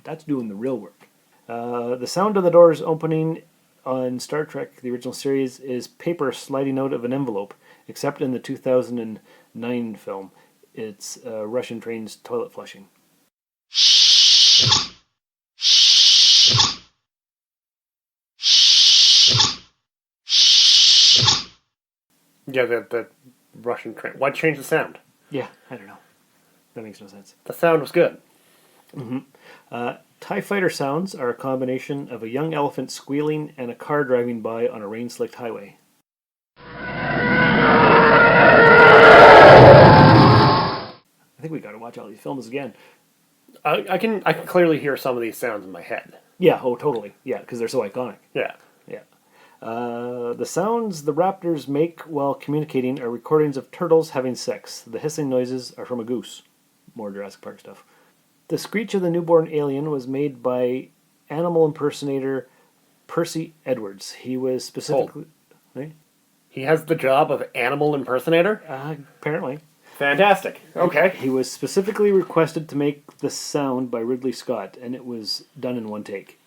That's doing the real work. The sound of the doors opening on Star Trek, the original series, is paper sliding out of an envelope, except in the 2009 film. It's Russian trains toilet flushing. Yeah, the Russian train. Why change the sound? Yeah, I don't know. That makes no sense. The sound was good. Mm-hmm. TIE fighter sounds are a combination of a young elephant squealing and a car driving by on a rain-slicked highway. I think we got to watch all these films again. I can clearly hear some of these sounds in my head. Yeah, oh, totally. Yeah, because they're so iconic. Yeah. Yeah. The sounds the raptors make while communicating are recordings of turtles having sex. The hissing noises are from a goose. More Jurassic Park stuff. The screech of the newborn alien was made by animal impersonator Percy Edwards. He was specifically... Right? He has the job of animal impersonator? Apparently. Fantastic. Okay. He was specifically requested to make the sound by Ridley Scott, and it was done in one take.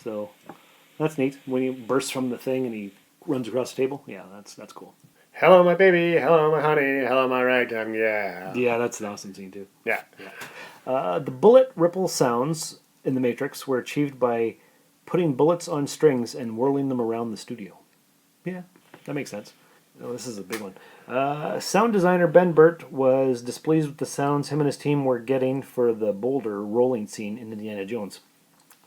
So, that's neat. When he bursts from the thing and he runs across the table, yeah, that's cool. Hello, my baby. Hello, my honey. Hello, my ragtime. Yeah. Yeah, that's an awesome scene, too. Yeah. The bullet ripple sounds in The Matrix were achieved by putting bullets on strings and whirling them around the studio. Yeah, that makes sense. Oh, this is a big one. Sound designer Ben Burt was displeased with the sounds him and his team were getting for the boulder rolling scene in Indiana Jones,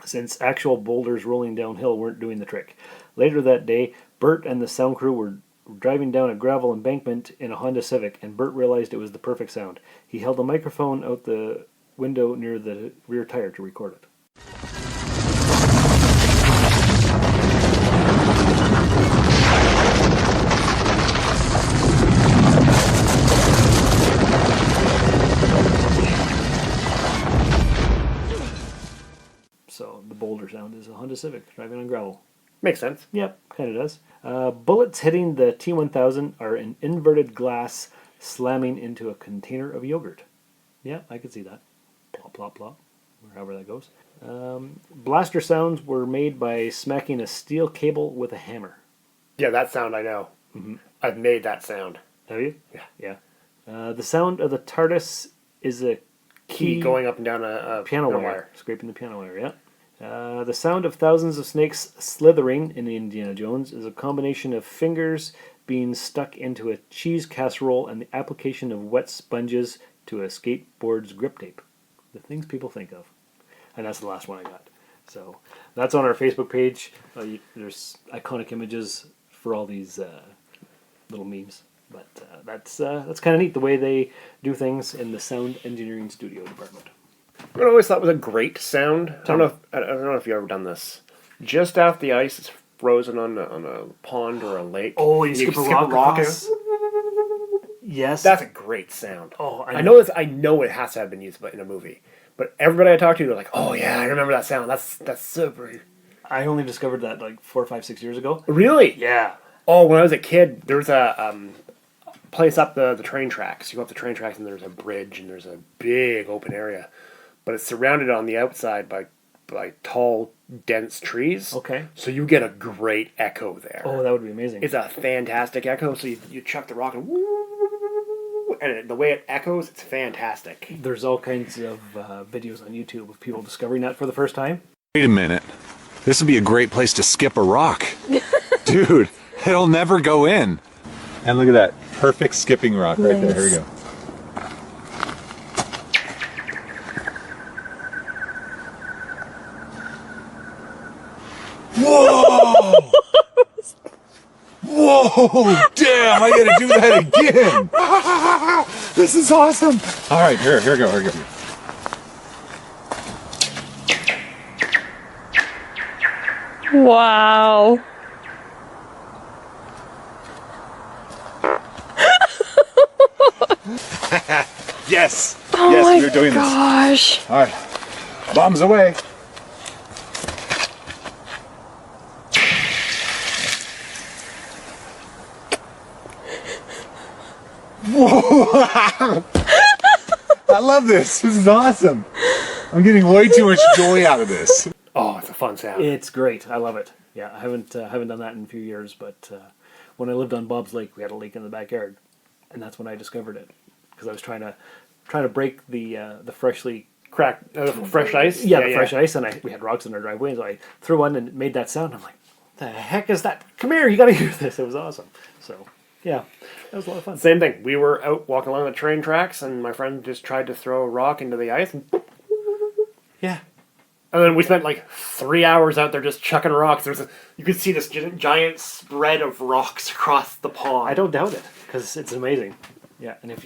since actual boulders rolling downhill weren't doing the trick. Later that day, Burt and the sound crew were driving down a gravel embankment in a Honda Civic, and Burt realized it was the perfect sound. He held a microphone out the window near the rear tire to record it. So the boulder sound is a Honda Civic driving on gravel. Makes sense. Yep, kind of does. Bullets hitting the T-1000 are an inverted glass slamming into a container of yogurt. Yeah, I could see that. Plop, plop, plop. Or however that goes. Blaster sounds were made by smacking a steel cable with a hammer. Yeah, that sound I know. Mm-hmm. I've made that sound. Have you? Yeah. The sound of the TARDIS is a key going up and down a piano wire. Scraping the piano wire, yeah. The sound of thousands of snakes slithering in Indiana Jones is a combination of fingers being stuck into a cheese casserole and the application of wet sponges to a skateboard's grip tape. The things people think of. And that's the last one I got. So that's on our Facebook page. There's iconic images for all these little memes. But that's kind of neat, the way they do things in the sound engineering studio department. What I always thought was a great sound. I don't know if you've ever done this. Just after the ice is frozen on a pond or a lake. Oh, you skip a rock across. Yes, that's a great sound. Oh, I know this. I know it has to have been used in a movie. But everybody I talk to, they're like, "Oh yeah, I remember that sound. That's super." I only discovered that like 4, 5, 6 years ago. Really? Yeah. Oh, when I was a kid, there was a place up the train tracks. You go up the train tracks, and there's a bridge, and there's a big open area, but it's surrounded on the outside by tall, dense trees. Okay. So you get a great echo there. Oh, that would be amazing. It's a fantastic echo. So you chuck the rock and woo, and the way it echoes, it's fantastic. There's all kinds of videos on YouTube of people discovering that for the first time. Wait a minute. This would be a great place to skip a rock. Dude, it'll never go in. And look at that. Perfect skipping rock right there. Here we go. Whoa! Whoa! Damn, I gotta do that again! This is awesome! Alright, here we go. Wow. Yes! Oh yes, my we're doing gosh. this. Alright. Bombs away. Whoa! I love this. This is awesome. I'm getting way too much joy out of this. Oh, it's a fun sound. It's great. I love it. Yeah, I haven't done that in a few years, but when I lived on Bob's Lake, we had a lake in the backyard, and that's when I discovered it because I was trying to break the freshly cracked fresh ice. Yeah, the fresh ice, and we had rocks in our driveway, so I threw one and it made that sound. I'm like, what the heck is that? Come here, you got to hear this. It was awesome. So. Yeah, that was a lot of fun. Same thing. We were out walking along the train tracks, and my friend just tried to throw a rock into the ice, and yeah. And then we spent like 3 hours out there just chucking rocks. You could see this giant spread of rocks across the pond. I don't doubt it because it's amazing. Yeah, and if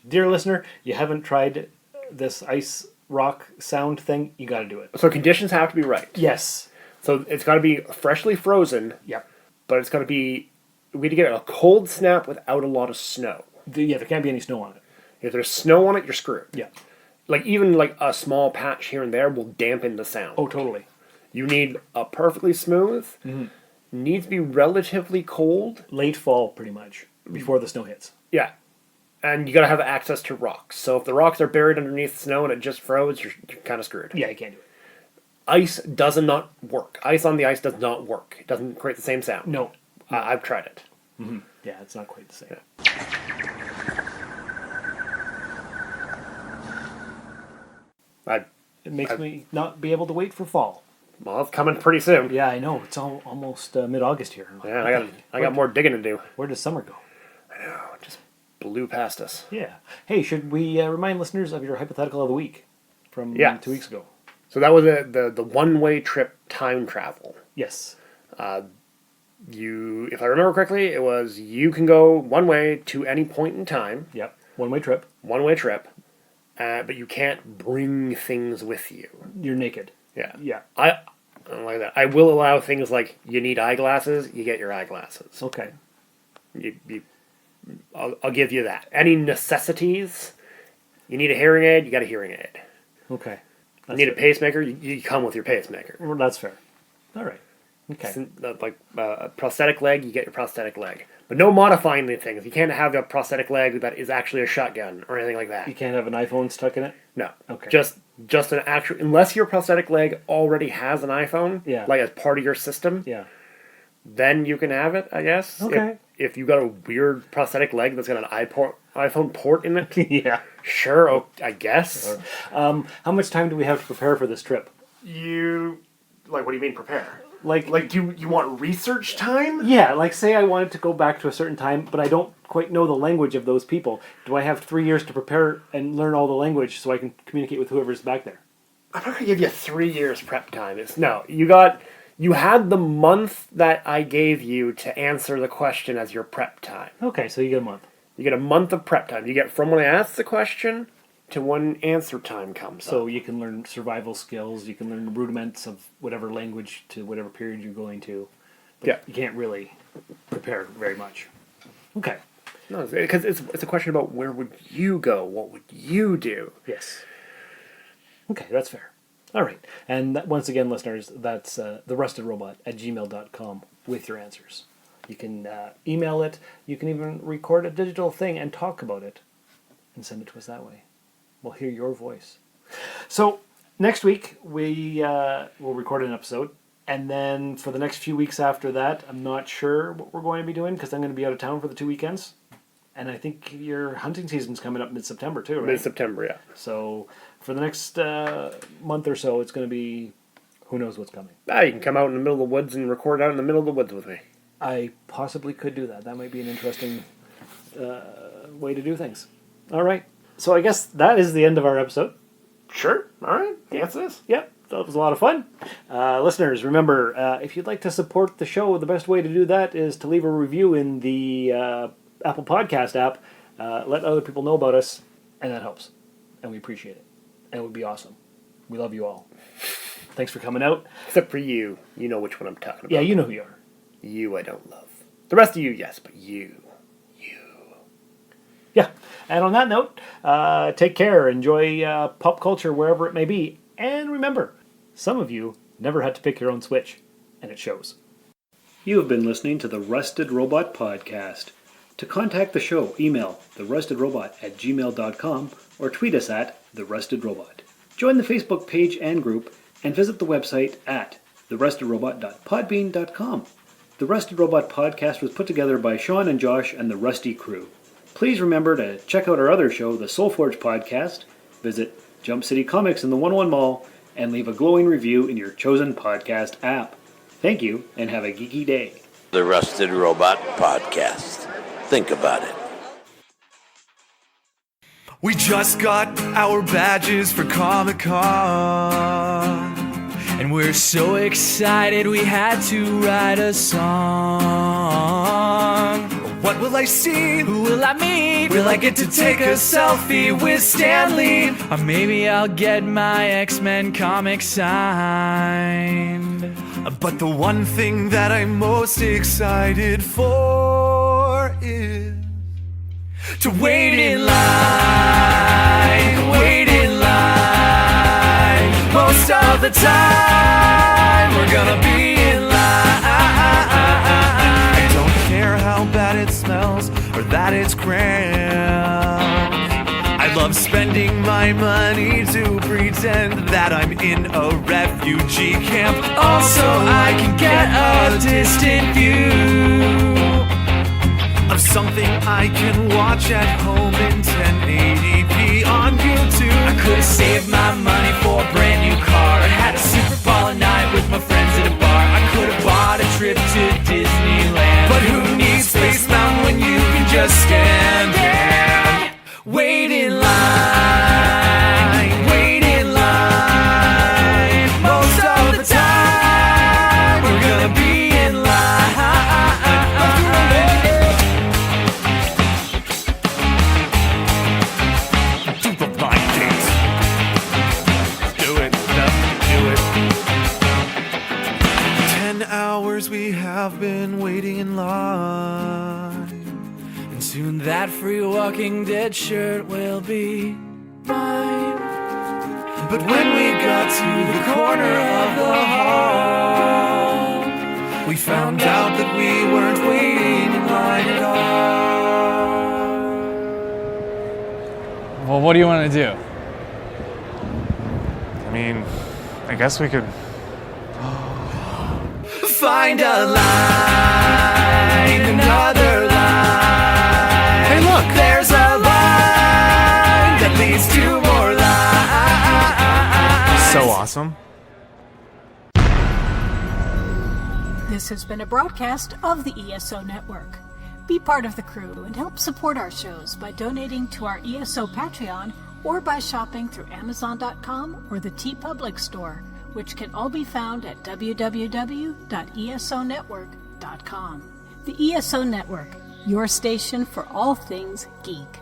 dear listener, you haven't tried this ice rock sound thing, you got to do it. So conditions have to be right. Yes. So it's got to be freshly frozen. Yep. But it's got to be. We had to get a cold snap without a lot of snow. There can't be any snow on it. If there's snow on it, you're screwed. Yeah. Like, even like a small patch here and there will dampen the sound. Oh, totally. You need a perfectly smooth, needs to be relatively cold. Late fall, pretty much, before the snow hits. Yeah. And you got to have access to rocks. So if the rocks are buried underneath snow and it just froze, you're kind of screwed. Yeah, you can't do it. Ice does not work. Ice on the ice does not work. It doesn't create the same sound. No. I've tried it. Mm-hmm. Yeah, it's not quite the same. Yeah. It makes me not be able to wait for fall. Well, it's coming pretty soon. Yeah, I know. It's almost mid-August here. Yeah, I got more digging to do. Where does summer go? I know. It just blew past us. Yeah. Hey, should we remind listeners of your hypothetical of the week from 2 weeks ago? So that was the one-way trip time travel. Yes. If I remember correctly, it was you can go one way to any point in time. Yep. One-way trip. One-way trip. But you can't bring things with you. You're naked. Yeah. Yeah. I don't like that. I will allow things like you need eyeglasses, you get your eyeglasses. Okay. I'll give you that. Any necessities, you need a hearing aid, you got a hearing aid. Okay. You need a pacemaker, you come with your pacemaker. Well, that's fair. All right. Okay. Like a prosthetic leg, you get your prosthetic leg. But no modifying the things. You can't have a prosthetic leg that is actually a shotgun or anything like that. You can't have an iPhone stuck in it? No. Okay. Just an actual... Unless your prosthetic leg already has an iPhone, like as part of your system, then you can have it, I guess. Okay. If you got a weird prosthetic leg that's got an iPhone port in it, yeah. Sure, I guess. How much time do we have to prepare for this trip? What do you mean prepare? Like do you want research time? Yeah, like say I wanted to go back to a certain time, but I don't quite know the language of those people. Do I have 3 years to prepare and learn all the language so I can communicate with whoever's back there? I'm not gonna give you 3 years prep time. You had the month that I gave you to answer the question as your prep time. Okay, so you get a month. You get a month of prep time. You get from when I ask the question to when answer time comes. So you can learn survival skills, you can learn the rudiments of whatever language to whatever period you're going to. But you can't really prepare very much. Okay. No, because it's a question about where would you go? What would you do? Yes. Okay, that's fair. All right. And once again, listeners, that's therustedrobot@gmail.com with your answers. You can email it. You can even record a digital thing and talk about it and send it to us that way. We'll hear your voice. So next week, we'll record an episode. And then for the next few weeks after that, I'm not sure what we're going to be doing because I'm going to be out of town for the 2 weekends. And I think your hunting season's coming up mid-September too, right? Mid-September, yeah. So for the next month or so, it's going to be who knows what's coming. You can come out in the middle of the woods and record out in the middle of the woods with me. I possibly could do that. That might be an interesting way to do things. All right. So I guess that is the end of our episode. Sure. All right. Yes, it is. Yeah. That was a lot of fun. Listeners, remember, if you'd like to support the show, the best way to do that is to leave a review in the Apple Podcast app. Let other people know about us, and that helps. And we appreciate it. And it would be awesome. We love you all. Thanks for coming out. Except for you. You know which one I'm talking about. Yeah, you know who you are. You I don't love. The rest of you, yes, but you. Yeah. And on that note, take care. Enjoy pop culture wherever it may be. And remember, some of you never had to pick your own Switch, and it shows. You have been listening to the Rusted Robot Podcast. To contact the show, email therustedrobot@gmail.com or tweet us at therustedrobot. Join the Facebook page and group, and visit the website at therustedrobot.podbean.com. The Rusted Robot Podcast was put together by Shawn and Josh and the Rusty crew. Please remember to check out our other show, the Soulforge Podcast. Visit Jump City Comics in the 101 Mall and leave a glowing review in your chosen podcast app. Thank you, and have a geeky day. The Rusted Robot Podcast. Think about it. We just got our badges for Comic-Con, and we're so excited we had to write a song. What will I see? Who will I meet? Will I get to take a selfie with Stan Lee? Or maybe I'll get my X-Men comic signed. But the one thing that I'm most excited for is to wait in line, wait in line. Most of the time we're gonna be in line. I don't care how bad it smells or that it's cramped. I love spending my money to pretend that I'm in a refugee camp. Also, I can get a distant view of something I can watch at home in 1080p on YouTube. I could have saved my money for a brand new car. I had a Super Bowl night with my friends at a bar. I could have bought a trip to Disneyland. But who needs Space Mountain when you can just stand and wait in line, wait in line. Most of the time we're gonna be in line. We have been waiting in line, and soon that free Walking Dead shirt will be mine. But when we got to the corner of the hall, we found out that we weren't waiting in line at all. Well, what do you want to do? I mean, I guess we could find a line, another line. Hey, look! There's a line that leads to more lines. So awesome. This has been a broadcast of the ESO Network. Be part of the crew and help support our shows by donating to our ESO Patreon or by shopping through Amazon.com or the TeePublic store, which can all be found at www.esonetwork.com. The ESO Network, your station for all things geek.